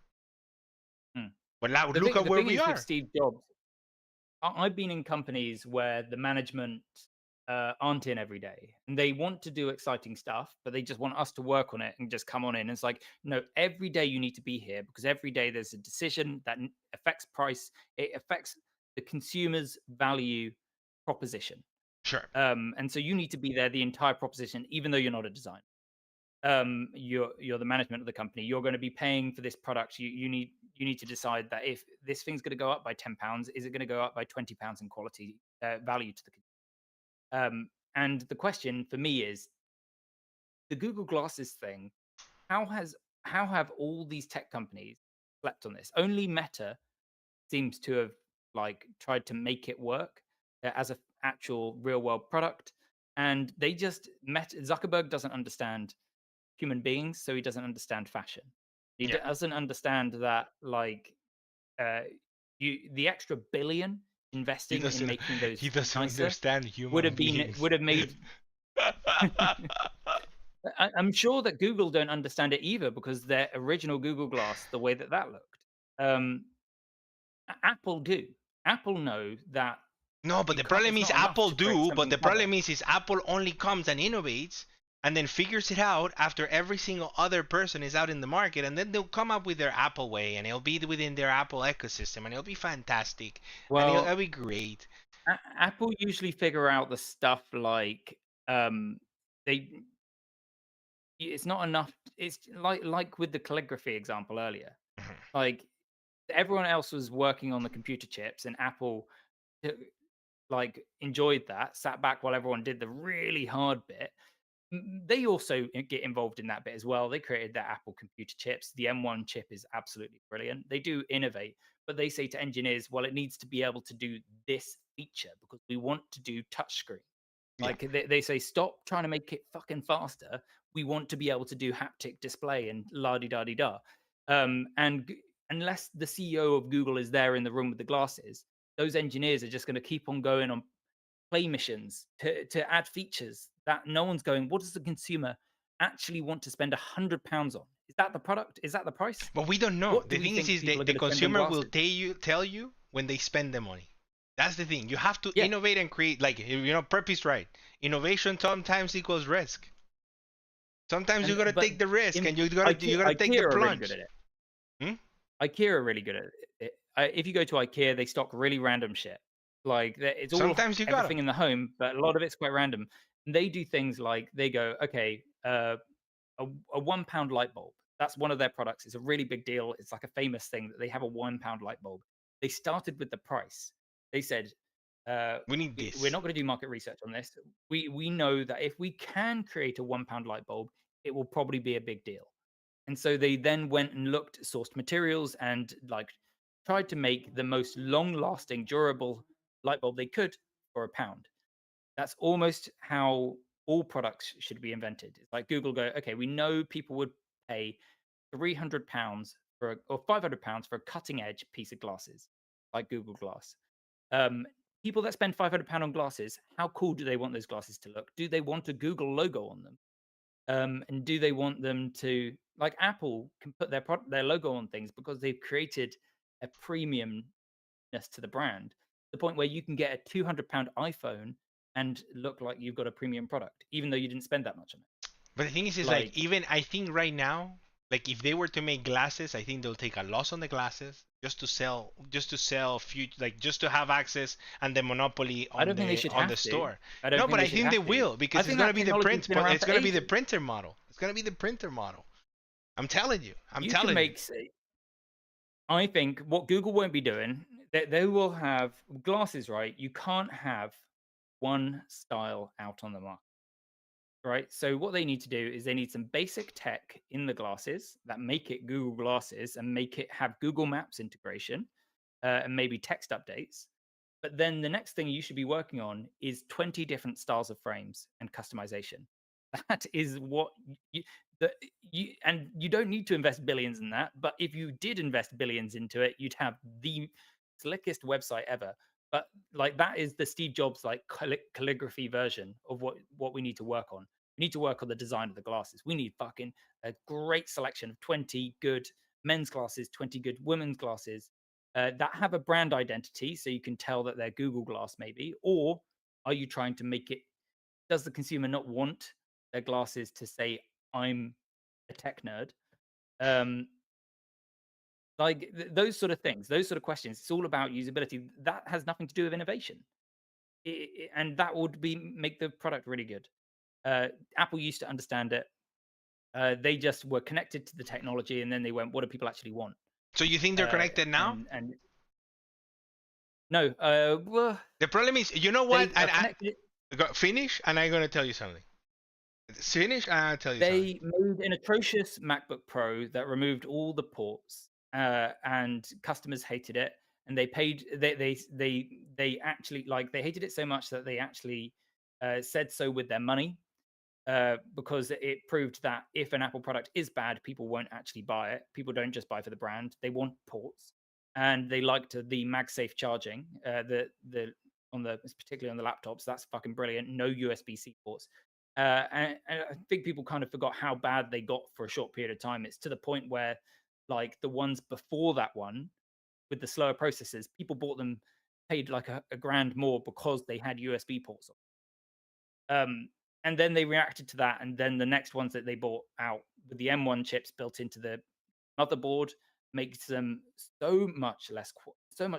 Hmm. but now The look at the where thing we is with are. Steve Jobs, I've been in companies where the management aren't in every day, and they want to do exciting stuff, but they just want us to work on it and just come on in. And it's like, no, every day you need to be here because every day there's a decision that affects price. It affects the consumer's value proposition. Sure. And so you need to be there the entire proposition, even though you're not a designer. You're the management of the company. You're going to be paying for this product. You need to decide that if this thing's going to go up by £10, is it going to go up by £20 in quality value to the consumer? And the question for me is the Google Glasses thing. How have all these tech companies slept on this? Only Meta seems to have tried to make it work as a actual real world product, and they just Zuckerberg doesn't understand human beings, so he doesn't understand fashion. He Yeah. doesn't understand that the extra billion investing in making those He doesn't nicer understand human beings. would have made. I'm sure that Google don't understand it either because their original Google Glass, the way that looked, Apple do. Apple know that No, but the problem it's is not enough Apple to create do, but something the clever. problem is Apple only comes and innovates and then figures it out after every single other person is out in the market, and then they'll come up with their Apple way, and it'll be within their Apple ecosystem, and it'll be fantastic, and it'll Well, be great. Apple usually figure out the stuff they. It's not enough. It's like with the calligraphy example earlier. Mhm. Like everyone else was working on the computer chips, and Apple enjoyed that, sat back while everyone did the really hard bit. They also get involved in that bit as well. They created their Apple computer chips. The M1 chip is absolutely brilliant. They do innovate, but they say to engineers, well, it needs to be able to do this feature because we want to do touchscreen. Yeah. They say, stop trying to make it fucking faster. We want to be able to do haptic display and la di da di da. And unless the CEO of Google is there in the room with the glasses, those engineers are just going to keep on going on play missions to add features that no one's going. What does the consumer actually want to spend £100 on? Is that the product? Is that the price? But we don't know. What do The we thing is, think people are the going to spend on consumer will glasses? tell you when they spend the money. That's the thing. You have to Yeah. innovate and create. Like, Prep is right. Innovation sometimes equals risk. Sometimes you gotta take the risk, and you gotta take the IKEA are really plunge. good at it. Hmm? IKEA are really good at it. If you go to IKEA, they stock really random shit. It's all Sometimes you gotta. everything in the home, but a lot of it's quite random. And they do things like they go, okay, a £1 light bulb. That's one of their products. It's a really big deal. It's like a famous thing that they have a £1 light bulb. They started with the price. They said, We need we're this. not going to do market research on this. We know that if we can create a £1 light bulb, it will probably be a big deal. And so they then went and looked at sourced materials and tried to make the most long-lasting, durable light bulb they could for £1. That's almost how all products should be invented. It's like Google go, okay, we know people would pay £300 or £500 for a cutting edge piece of glasses, like Google Glass. People that spend £500 on glasses, how cool do they want those glasses to look? Do they want a Google logo on them? And do they want them to, like Apple can put their logo on things because they've created a premiumness to the brand, the point where you can get a £200 iPhone and look like you've got a premium product, even though you didn't spend that much on it. But the thing is like, even I think right now, like if they were to make glasses, I think they'll take a loss on the glasses just to sell few, like just to have access and the monopoly I don't think they should on have the to. store. I don't No, think but they I should think they have to. will I because it's think gonna that be the technology's print. been around It's for gonna be the ages. printer model. It's gonna be the printer model. I'm telling you. You can make. I think what Google won't be doing, they will have glasses, right? You can't have one style out on the market, right? So what they need to do is they need some basic tech in the glasses that make it Google Glasses and make it have Google Maps integration and maybe text updates. But then the next thing you should be working on is 20 different styles of frames and customization. That is what and you don't need to invest billions in that. But if you did invest billions into it, you'd have the slickest website ever. But that is the Steve Jobs calligraphy version of what we need to work on. We need to work on the design of the glasses. We need fucking a great selection of 20 good men's glasses, 20 good women's glasses, that have a brand identity so you can tell that they're Google Glass maybe, or are you trying to make it does the consumer not want their glasses to say I'm a tech nerd? Like those sort of things, those sort of questions. It's all about usability. That has nothing to do with innovation, and that would be make the product really good. Apple used to understand it. They just were connected to the technology, and then they went, "What do people actually want?" So you think they're connected now? And no, well, The problem is, you know they what? are And connected. finish, and I'm gonna tell you something. Finish, and I'll tell you something. They made an atrocious MacBook Pro that removed all the ports, and customers hated it. And they paid. They actually like they hated it so much that they actually said so with their money, because it proved that if an Apple product is bad, people won't actually buy it. People don't just buy for the brand; they want ports, and they liked the MagSafe charging. The on the particularly on the laptops, that's fucking brilliant. No USB-C ports. And I think people kind of forgot how bad they got for a short period of time. It's to the point where, like the ones before that one, with the slower processors, people bought them, paid like a grand more because they had USB ports. And then they reacted to that, and then the next ones that they bought out with the M1 chips built into the motherboard makes them so much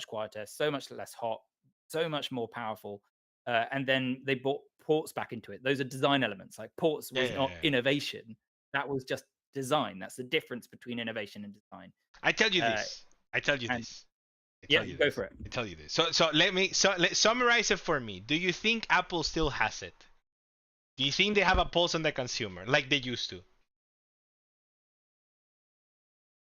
quieter, so much less hot, so much more powerful. And then they brought ports back into it. Those are design elements. Like ports Yeah, was yeah, not yeah. innovation. That was just design. That's the difference between innovation and design. I tell you Uh, this. I tell you and this. I yeah, tell you go this. for it. I tell you this. So let's summarize it for me. Do you think Apple still has it? Do you think they have a pulse on the consumer like they used to?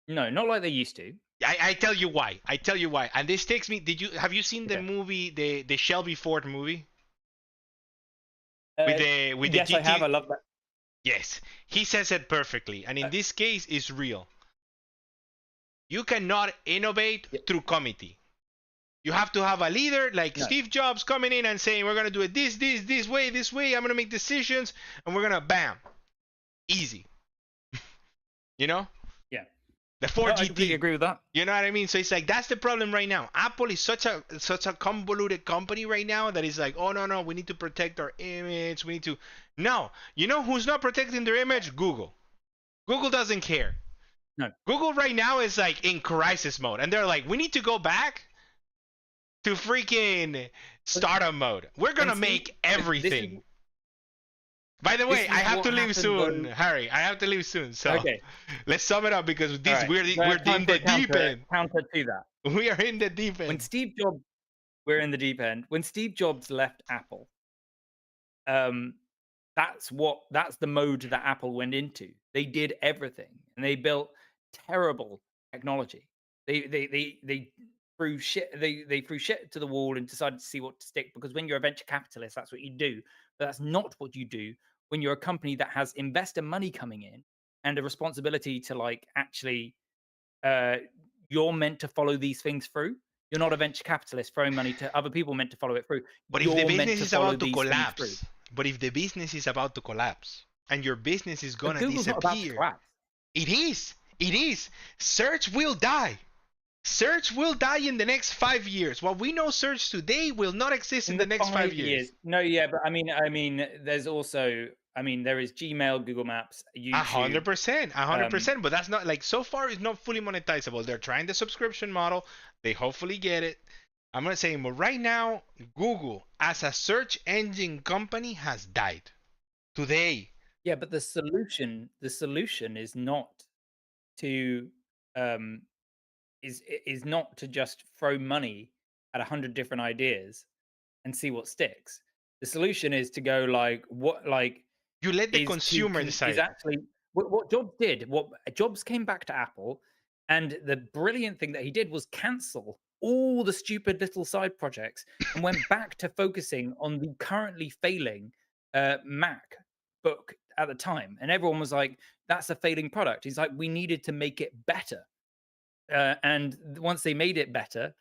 No, not like they used to. I tell you why. I tell you why. And this takes me. Have you seen the Okay. movie, the Shelby Ford movie with the Yes, GT? I have. I love that. Yes, he says it perfectly. And in this case, it's real. You cannot innovate Yeah. through committee. You have to have a leader like No. Steve Jobs coming in and saying, we're going to do it this way. I'm going to make decisions, and we're going to bam. Easy. You know? Yeah. The Ford I completely GT. agree with that. You know what I mean? So it's like that's the problem right now. Apple is such a convoluted company right now that is like, oh no, we need to protect our image. We need to. No, you know who's not protecting their image? Google. Google doesn't care. No. Google right now is like in crisis mode, and they're like, we need to go back to freaking startup mode. We're gonna make everything. By the way, I have to leave soon, Harry. I have to leave soon. So okay, let's sum it up because this right. we're in the deep end. Counter to that. We are in the deep end. When Steve Jobs, we're in the deep end. When Steve Jobs left Apple, that's the mode that Apple went into. They did everything, and they built terrible technology. They threw shit. They threw shit to the wall and decided to see what to stick. Because when you're a venture capitalist, that's what you do. But that's not what you do when you're a company that has investor money coming in and a responsibility to like actually. You're meant to follow these things through. You're not a venture capitalist throwing money to other people meant to follow it through. But You're if the meant business to is follow about to these things through. collapse, but if the business is about to collapse, and your business is But gonna Google's not about to disappear, collapse. it is. It is. Search will die. Search will die in the next 5 years. What we know search today will not exist in the next 5 years. No, yeah, but I mean, there's also, there is Gmail, Google Maps, YouTube. 100%. But that's not like so far. It's not fully monetizable. They're trying the subscription model. They hopefully get it. I'm gonna say, but right now, Google as a search engine company has died today. Yeah, but the solution is not to is not to just throw money at 100 different ideas and see what sticks. The solution is to go like what like You let the is consumer decide. Is actually what Jobs did. What Jobs came back to Apple, and the brilliant thing that he did was cancel all the stupid little side projects and went back to focusing on the currently failing MacBook at the time. And everyone was like, "That's a failing product." He's like, "We needed to make it better." And once they made it better,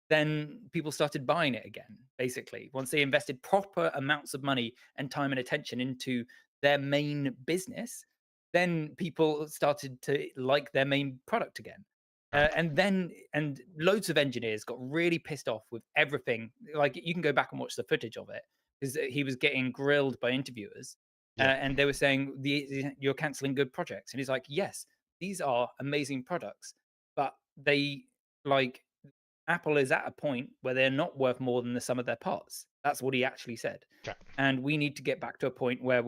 then people started buying it again. Basically, once they invested proper amounts of money and time and attention into their main business, then people started to like their main product again. And loads of engineers got really pissed off with everything. Like you can go back and watch the footage of it because he was getting grilled by interviewers, Yeah. and they were saying you're canceling good projects, and he's like, yes, these are amazing products, but they like Apple is at a point where they're not worth more than the sum of their parts. That's what he actually said. Okay. And we need to get back to a point where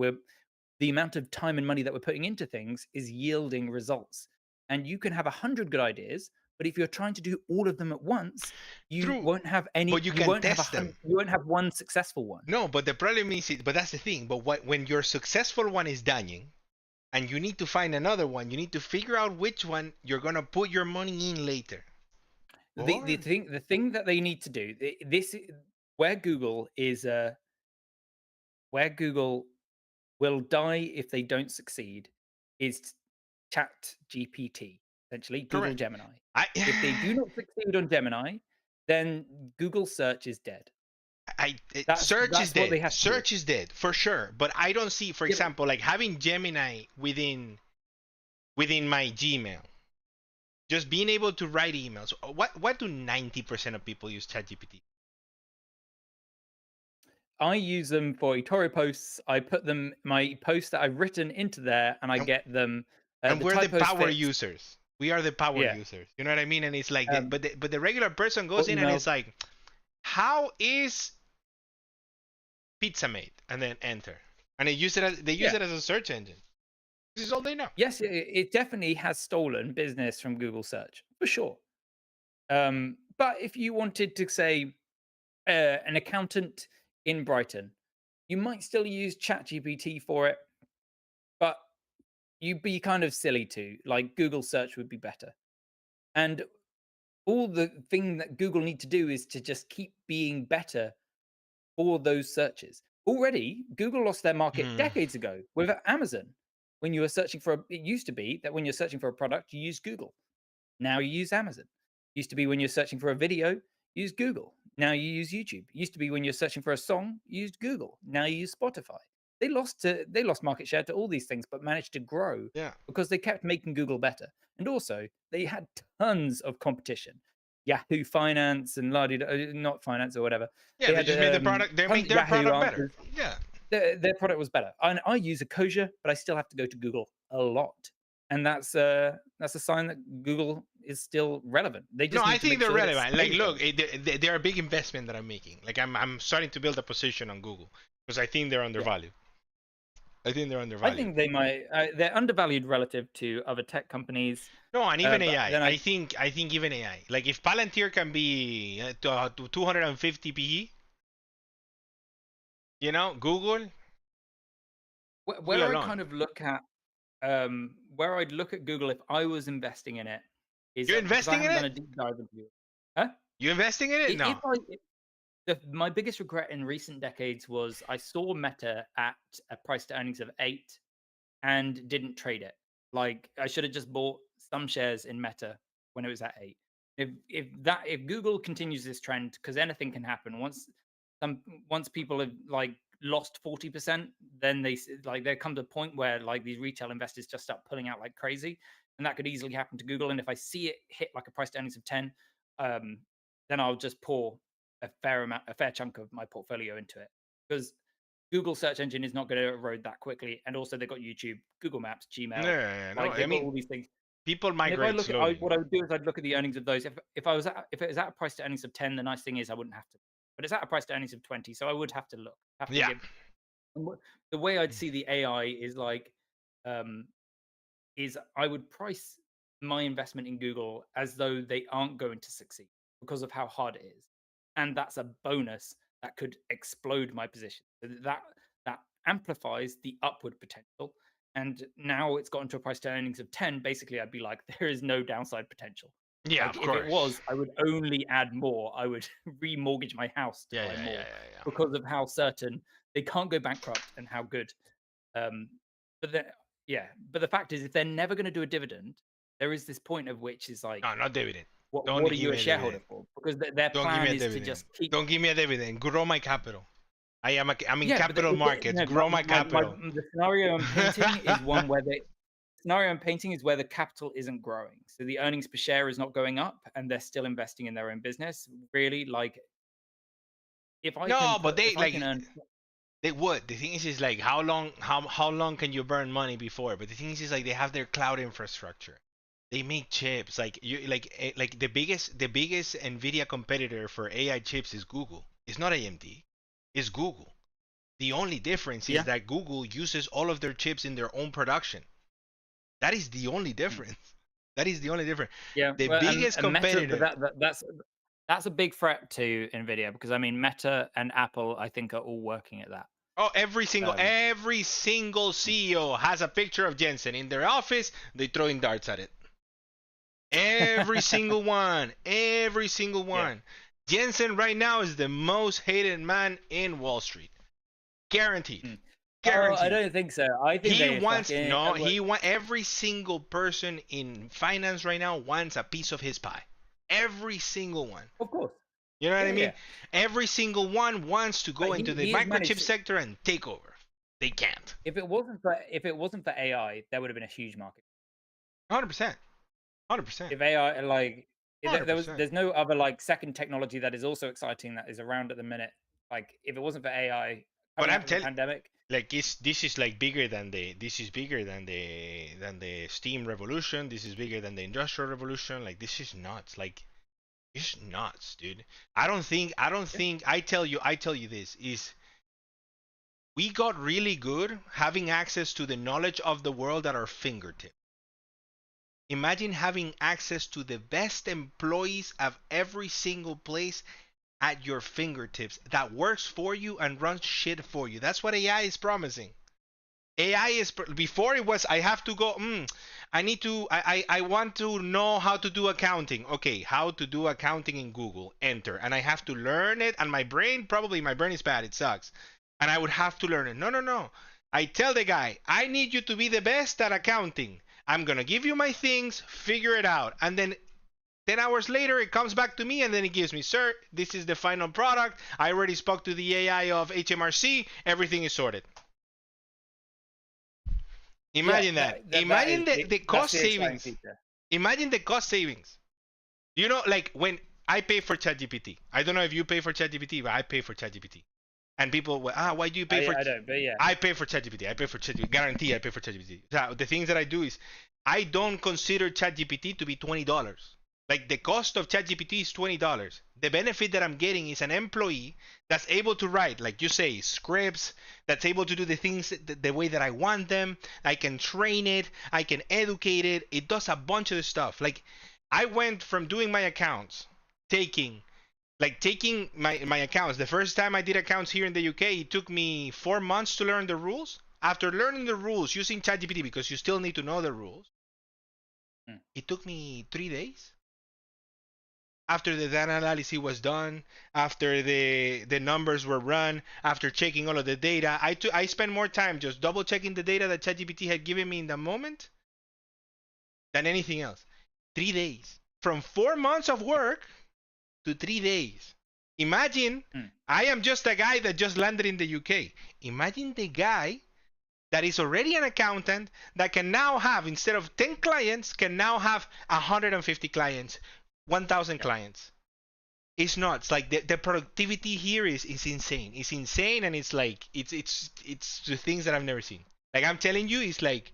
the amount of time and money that we're putting into things is yielding results. And you can have 100 good ideas, but if you're trying to do all of them at once, you True, won't have any. but you You can won't have test them. You won't have one successful one. No, but the problem is, but that's the thing. But when your successful one is dying, and you need to find another one, you need to figure out which one you're gonna put your money in later. The thing that they need to do where Google is where Google will die if they don't succeed is Chat GPT, essentially Google Correct. Gemini. If they do not succeed on Gemini, then Google search is dead. Search is what they dead. have to Search is dead for sure. But I don't see, for Yeah, example, like having Gemini within my Gmail, just being able to write emails. What do 90% of people use ChatGPT? I use them for Etoro posts. I put my posts that I've written into there, and I And- get them. And we're the typos power fixed. users. We are the power Yeah. users. You know what I mean? And it's like, Um, but the regular person goes or in and emails. it's like, how is pizza made? And then enter. And they use it as a search engine. This is all they know. Yes, it definitely has stolen business from Google search for sure. But if you wanted to say an accountant in Brighton, you might still use ChatGPT for it, but you'd be kind of silly to. Like Google search would be better. And all the thing that Google need to do is to just keep being better for those searches. Already, Google lost their market decades ago with Amazon. When you were searching for it used to be that when you're searching for a product, you use Google. Now you use Amazon. Used to be when you're searching for a video, you use Google. Now you use YouTube. Used to be when you're searching for a song, you used Google. Now you use Spotify. They lost market share to all these things, but managed to grow Yeah. because they kept making Google better. And also, they had tons of competition. Yahoo Finance and not finance or whatever. Yeah, they just made the product. They make their Yahoo product better. answers. Yeah. Their product was better. And I use Ecosia, but I still have to go to Google a lot. And that's a sign that Google is still relevant. They just No, need I to make think they're sure that it relevant. Like, stays look, relevant. they're a big investment that I'm making. Like, I'm starting to build a position on Google because I think they're undervalued. I think they're I undervalued. think they might. They're undervalued relative to other tech companies. No, and even but AI. then I think even AI. Like, if Palantir can be to 250 PE, you know, Google. Where I kind of look at where I'd look at Google if I was investing in it is You're because I investing in haven't done it? a deep dive into it. Huh? You investing in it? No. My biggest regret in recent decades was I saw Meta at a price to earnings of 8 and didn't trade it. Like I should have just bought some shares in Meta when it was at 8. If Google continues this trend, because anything can happen once people have like lost 40%, then there comes a point where like these retail investors just start pulling out like crazy, and that could easily happen to Google. And if I see it hit like a price to earnings of 10, then I'll just pour a fair chunk of my portfolio into it because Google search engine is not going to erode that quickly, and also they've got YouTube, Google Maps, Gmail, No. like I they've got mean, all these things. people And if I migrate look at slowly. what I would do is I'd look at the earnings of those. If it was at a price to earnings of 10, the nice thing is I wouldn't have to. But it's at a price to earnings of 20, so I would have to look. Yeah. The way I'd see the AI is like, is I would price my investment in Google as though they aren't going to succeed because of how hard it is, and that's a bonus that could explode my position. So that amplifies the upward potential. And now it's gotten to a price to earnings of 10. Basically, I'd be like, there is no downside potential. Yeah, Like of if course. it was, I would only add more. I would remortgage my house to buy more Yeah. because of how certain they can't go bankrupt and how good. Um, but the fact is, if they're never going to do a dividend, there is this point of which is like, No, not dividend. what are you a shareholder for? Because their Don't give plan me a is to dividend. just keep. Don't give me a dividend. Grow my capital. I'm in Yeah, but capital markets. no, Grow my capital. the scenario I'm painting is one where the capital isn't growing, so the earnings per share is not going up, and they're still investing in their own business. Really, like if I No, can but put, they if I like can earn They would. The thing is like how long can you burn money before? But the thing is like they have their cloud infrastructure. They make chips like you like the biggest Nvidia competitor for AI chips is Google. It's not AMD. It's Google. The only difference is Yeah. that Google uses all of their chips in their own production. That is the only Mm. difference. That is the only difference. Yeah. The Well, biggest and Meta, but competitor. that's a big threat to Nvidia, because I mean Meta and Apple, I think, are all working at that. Oh, every single Um, every single CEO has a picture of Jensen in their office. They throwing darts at it. Every single one. Every single yeah. one. Jensen right now is the most hated man in Wall Street. Guaranteed. Mm. Oh, I Guaranteed. don't think so. I think He they wants fucking no. He want every single person in finance right now wants a piece of his pie. Every single one. of course. You know what I Yeah, mean? yeah. Every single one wants to But go into the he has microchip managed. sector and take over. They can't. If it wasn't for AI, there would have been a huge market. 100%. 100%. If AI, like, Hundred percent. there's no other like second technology that is also exciting that is around at the minute. Like, if it wasn't for AI But coming I'm out of the telling, pandemic. like this is like bigger than the this is bigger than the steam revolution. This is bigger than the industrial revolution. Like this is nuts. Like it's nuts, dude. Yeah. I tell you this is we got really good having access to the knowledge of the world at our fingertips. Imagine having access to the best employees of every single place at your fingertips that works for you and runs shit for you. That's what AI is promising. AI is before it was I have to go. I need to. I want to know how to do accounting. Okay, how to do accounting in Google. Enter, and I have to learn it. And my brain is bad. It sucks, and I would have to learn it. No, no, no. I tell the guy I need you to be the best at accounting. I'm gonna give you my things. Figure it out, and then 10 hours later, it comes back to me and then it gives me, sir, this is the final product. I already spoke to the AI of HMRC. Everything is sorted. Yeah, Imagine that. that Imagine is the that's cost the exciting savings. feature. Imagine the cost savings. You know, like when I pay for ChatGPT. I don't know if you pay for ChatGPT, but I pay for ChatGPT. And people, why do you pay for? I don't, but yeah. I pay for ChatGPT. I pay for ChatGPT. Guarantee I pay for ChatGPT. So the things that I do is I don't consider ChatGPT to be $20. Like the cost of ChatGPT is $20. The benefit that I'm getting is an employee that's able to write, like you say, scripts, that's able to do the things the way that I want them. I can train it, I can educate it. It does a bunch of stuff. Like I went from doing my accounts, taking taking my accounts. The first time I did accounts here in the UK, it took me 4 months to learn the rules. After learning the rules using ChatGPT, because you still need to know the rules, Hmm. it took me 3 days. After the data analysis was done, after the numbers were run, after checking all of the data, I spent more time just double checking the data that ChatGPT had given me in the moment than anything else. 3 days. From 4 months of work to 3 days. Imagine Hmm. I am just a guy that just landed in the UK. Imagine the guy that is already an accountant that can now have, instead of 10 clients, can now have 150 clients, 1,000 Yeah. clients. It's not. It's like the productivity here is insane. It's insane, and it's like it's the things that I've never seen. Like I'm telling you, it's like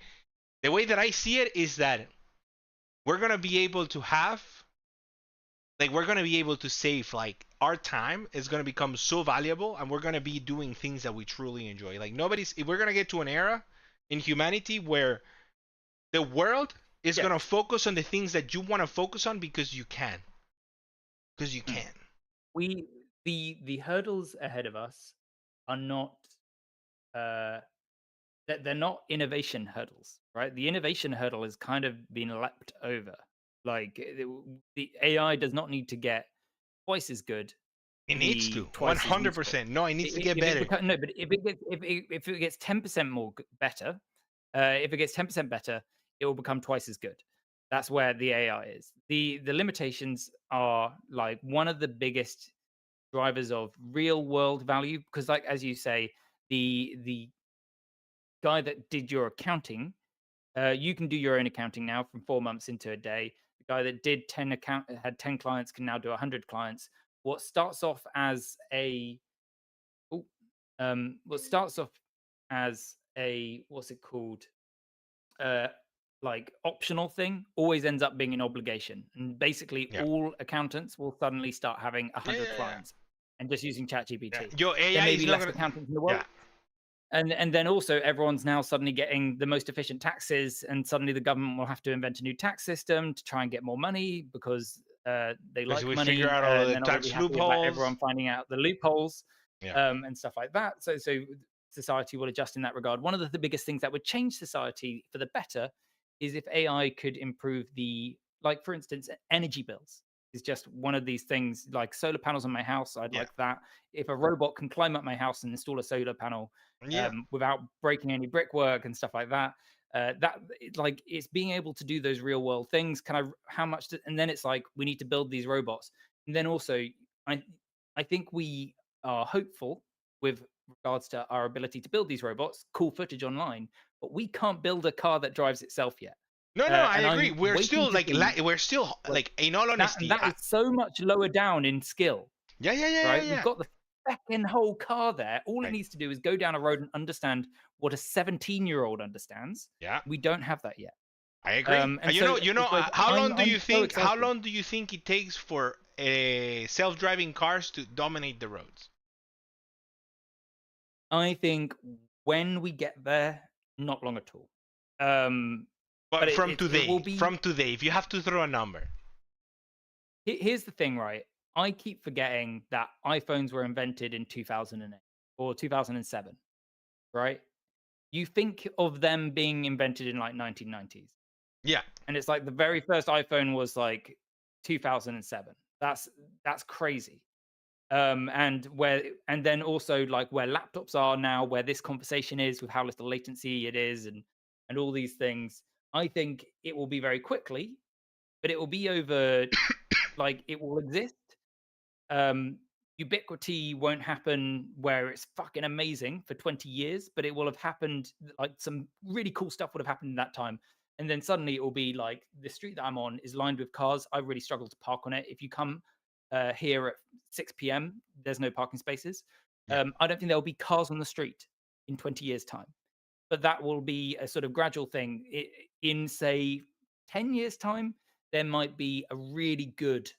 the way that I see it is that we're gonna be able to have we're gonna be able to save our time is gonna become so valuable, and we're gonna be doing things that we truly enjoy. Like nobody's if we're gonna get to an era in humanity where the world is Yes. gonna focus on the things that you want to focus on because you Hmm. can. We the hurdles ahead of us are not uh they're not innovation hurdles, right? The innovation hurdle has kind of been leapt over. Like, the AI does not need to get twice as good It to needs be to twice as useful. 100%. No, it needs to get If it better. becomes no, but if it gets 10% more better, if it gets 10% better, it will become twice as good. That's where the AI is. The limitations are like one of the biggest drivers of real world value, because, like, as you say, the guy that did your accounting, you can do your own accounting now from 4 months into a day. The guy that did had 10 clients can now do 100 clients. What starts off as a What starts off as a, what's it called, like optional thing, always ends up being an obligation, and basically Yeah. all accountants will suddenly start having Yeah, 100 yeah, yeah. clients and just using Yeah. ChatGPT. Your There AI may is be not less gonna. accountants in the Yeah. world, and then also everyone's now suddenly getting the most efficient taxes, and suddenly the government will have to invent a new tax system to try and get more money because they Because like we figure money, out all of and the they're not going to be tax happy about loopholes. everyone finding out the loopholes, Yeah. and stuff like that. So society will adjust in that regard. One of the biggest things that would change society for the better is if AI could improve the, like for instance, energy bills is just one of these things. Like solar panels on my house, I'd Yeah. like that. If a robot can climb up my house and install a solar panel Yeah. without breaking any brickwork and stuff like that. Like it's being able to do those real world things. Can I? How much? And then it's like we need to build these robots. And then also, I I think we are hopeful with regards to our ability to build these robots. Cool footage online, but we can't build a car that drives itself yet. No, no, I And agree. I'm We're waiting still to see we're still like in all that, and honesty. that is so much lower down in skill, Yeah, yeah, yeah, yeah, right? We've yeah. got the fucking whole car there. All it Right. needs to do is go down a road and understand what a 17-year-old understands. Yeah, We don't have that yet. I agree. And You so know, it's like how long do I'm you so think? How excited. long do you think it takes for self-driving cars to dominate the roads? I think when we get there, not long at all. But But it will from be. today, if you have to throw a number. Here's the thing, right? I keep forgetting that iPhones were invented in 2008 or 2007, right? You think of them being invented in like 1990s. Yeah, And it's like the very first iPhone was like 2007. That's crazy. And then also like where laptops are now, where this conversation is with how little latency it is, and all these things. I think it will be very quickly, but it will be over. Like it will exist. um, Ubiquity won't happen where it's fucking amazing for 20 years, but it will have happened. Like some really cool stuff would have happened in that time. And then suddenly it will be like the street that I'm on is lined with cars. I really struggle to park on it. If you come here at 6 p.m., there's no parking spaces. yeah. I don't think there will be cars on the street in 20 years' time, but that will be a sort of gradual thing. In, say, 10 years' time, there might be a really good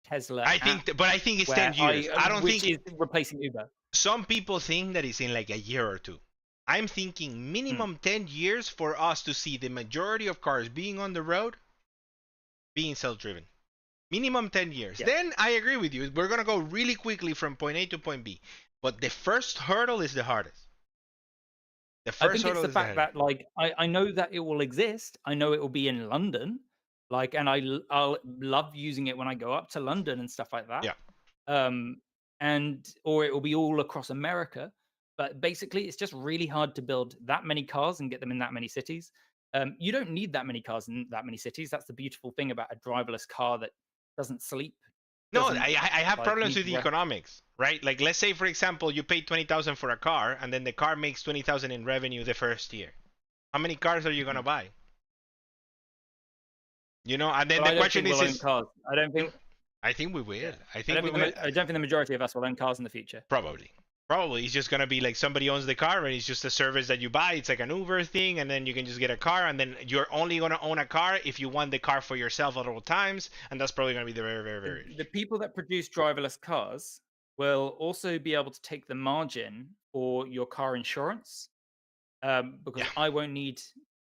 Tesla app But I think it's 10 where years. I don't which think is replacing Uber. some people think that it's in like a year or two. I'm thinking Hmm. minimum 10 years for us to see the majority of cars being on the road being self-driven. Minimum 10 years. Yeah. Then I agree with you. We're going to go really quickly from point A to point B. But the first hurdle is the hardest. The I first think it's hurdle the is the fact hardest. that like I know that it will exist. I know it will be in London, like, and I'll love using it when I go up to London and stuff like that. Yeah. And or it will be all across America. But basically, it's just really hard to build that many cars and get them in that many cities. You don't need that many cars in that many cities. That's the beautiful thing about a driverless car that doesn't sleep, No, doesn't I have like problems need with to the rest. economics, right? Like, let's say, for example, you pay 20,000 for a car, and then the car makes 20,000 in revenue the first year. How many cars are you gonna Mhm. buy? You know, and then But the I don't question think we'll own is, cars. I don't think. I think we will. Yeah, I think we will. I don't think the majority of us will own cars in the future. Probably. Probably it's just gonna be like somebody owns the car and it's just a service that you buy. It's like an Uber thing, and then you can just get a car, and then you're only gonna own a car if you want the car for yourself at all times, and that's probably gonna be the very, very, very The rich. people that produce driverless cars will also be able to take the margin for your car insurance, Yeah. because I won't need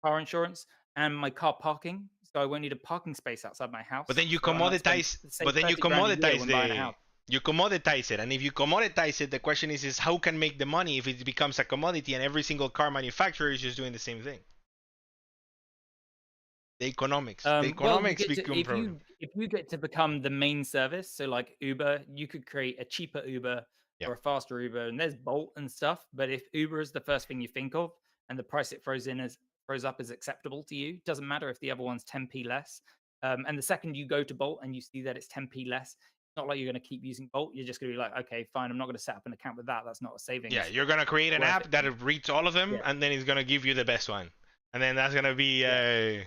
car insurance and my car parking, so I won't need a parking space outside my But house. then you So I might spend, commoditize. say, But then you 30 grand a year commoditize when buying a the. house. You commoditize it, and if you commoditize it, the question is how can make the money if it becomes a commodity and every single car manufacturer is just doing the same thing. The economics. The Well, you economics get to become problem. if you get to become the main service, so like Uber, you could create a cheaper Uber Yeah. or a faster Uber, and there's Bolt and stuff. But if Uber is the first thing you think of, and the price it throws up is acceptable to you, doesn't matter if the other one's 10p less. And the second you go to Bolt and you see that it's 10p less, it's not like you're going to keep using Bolt. You're just going to be like, okay, fine, I'm not going to set up an account with that. That's not a Yeah, savings. you're gonna create an Worth it app to that me. reads all of them, Yeah, and then it's gonna give you the best one, and then that's gonna be yeah.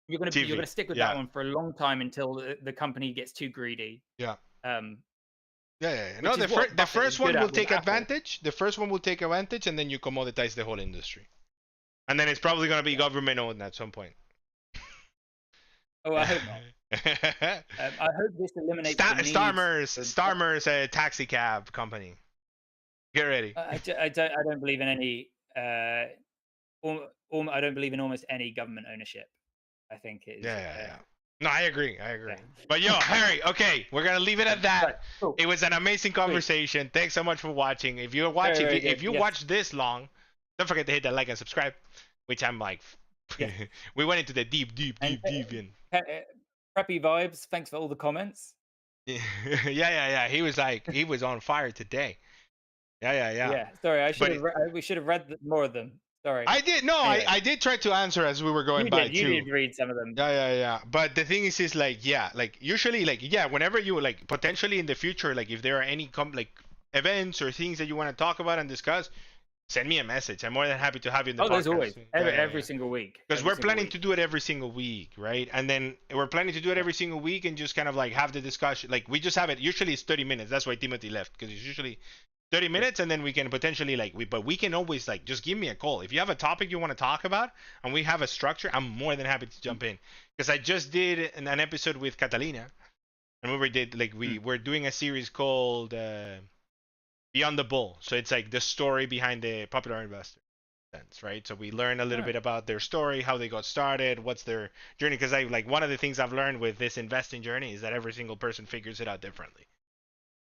You're TV. gonna stick with that Yeah, one for a long time until the company gets too greedy. yeah. Um, Yeah. No, which is what the Buffett first is good one will at with take Apple. advantage. The first one will take advantage, and then you commoditize the whole industry. And then it's probably gonna be government owned at some point. Oh, I hope not. I hope this eliminates the need. Starmer's taxi cab company. Get ready. I don't believe in any. I don't believe in almost any government ownership. I think it is. Yeah. No, I agree. Yeah. But yo, Harry, okay, we're gonna leave it at that. Right, cool. It was an amazing conversation. Thanks so much for watching. If you're watching, Very if you good, yes. watched this long, don't forget to hit that like and subscribe. Which I'm like, Yes. we went into the deep in. Preppy vibes. Thanks for all the comments. Yeah. He was on fire today. Yeah. Yeah. Sorry, we should have read more of them. Sorry. I did. No, Anyway. I did try to answer as we were going by You too. did read some of them. Yeah. But the thing is like, yeah, like usually, like, yeah, whenever you like potentially in the future, like if there are any like events or things that you want to talk about and discuss, send me a message. I'm more than happy to have you in the podcast. There's always every single week. Because we're planning to do it every single week, right? And then we're planning to do it every single week and just kind of like have the discussion. Like we just have it. Usually it's 30 minutes. That's why Timothy left, because it's usually 30 minutes, and then we can potentially but we can always like just give me a call if you have a topic you want to talk about and we have a structure. I'm more than happy to jump in, because I just did an episode with Catalina, and we're doing a series called Beyond the Bull. So it's like the story behind the popular investor, right? So we learn a little bit about their story, how they got started, what's their journey. Because one of the things I've learned with this investing journey is that every single person figures it out differently.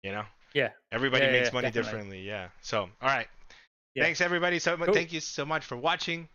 You know? Yeah. Everybody makes money differently. Yeah. So, all right. Yeah. Thanks everybody so much. Cool. Thank you so much for watching.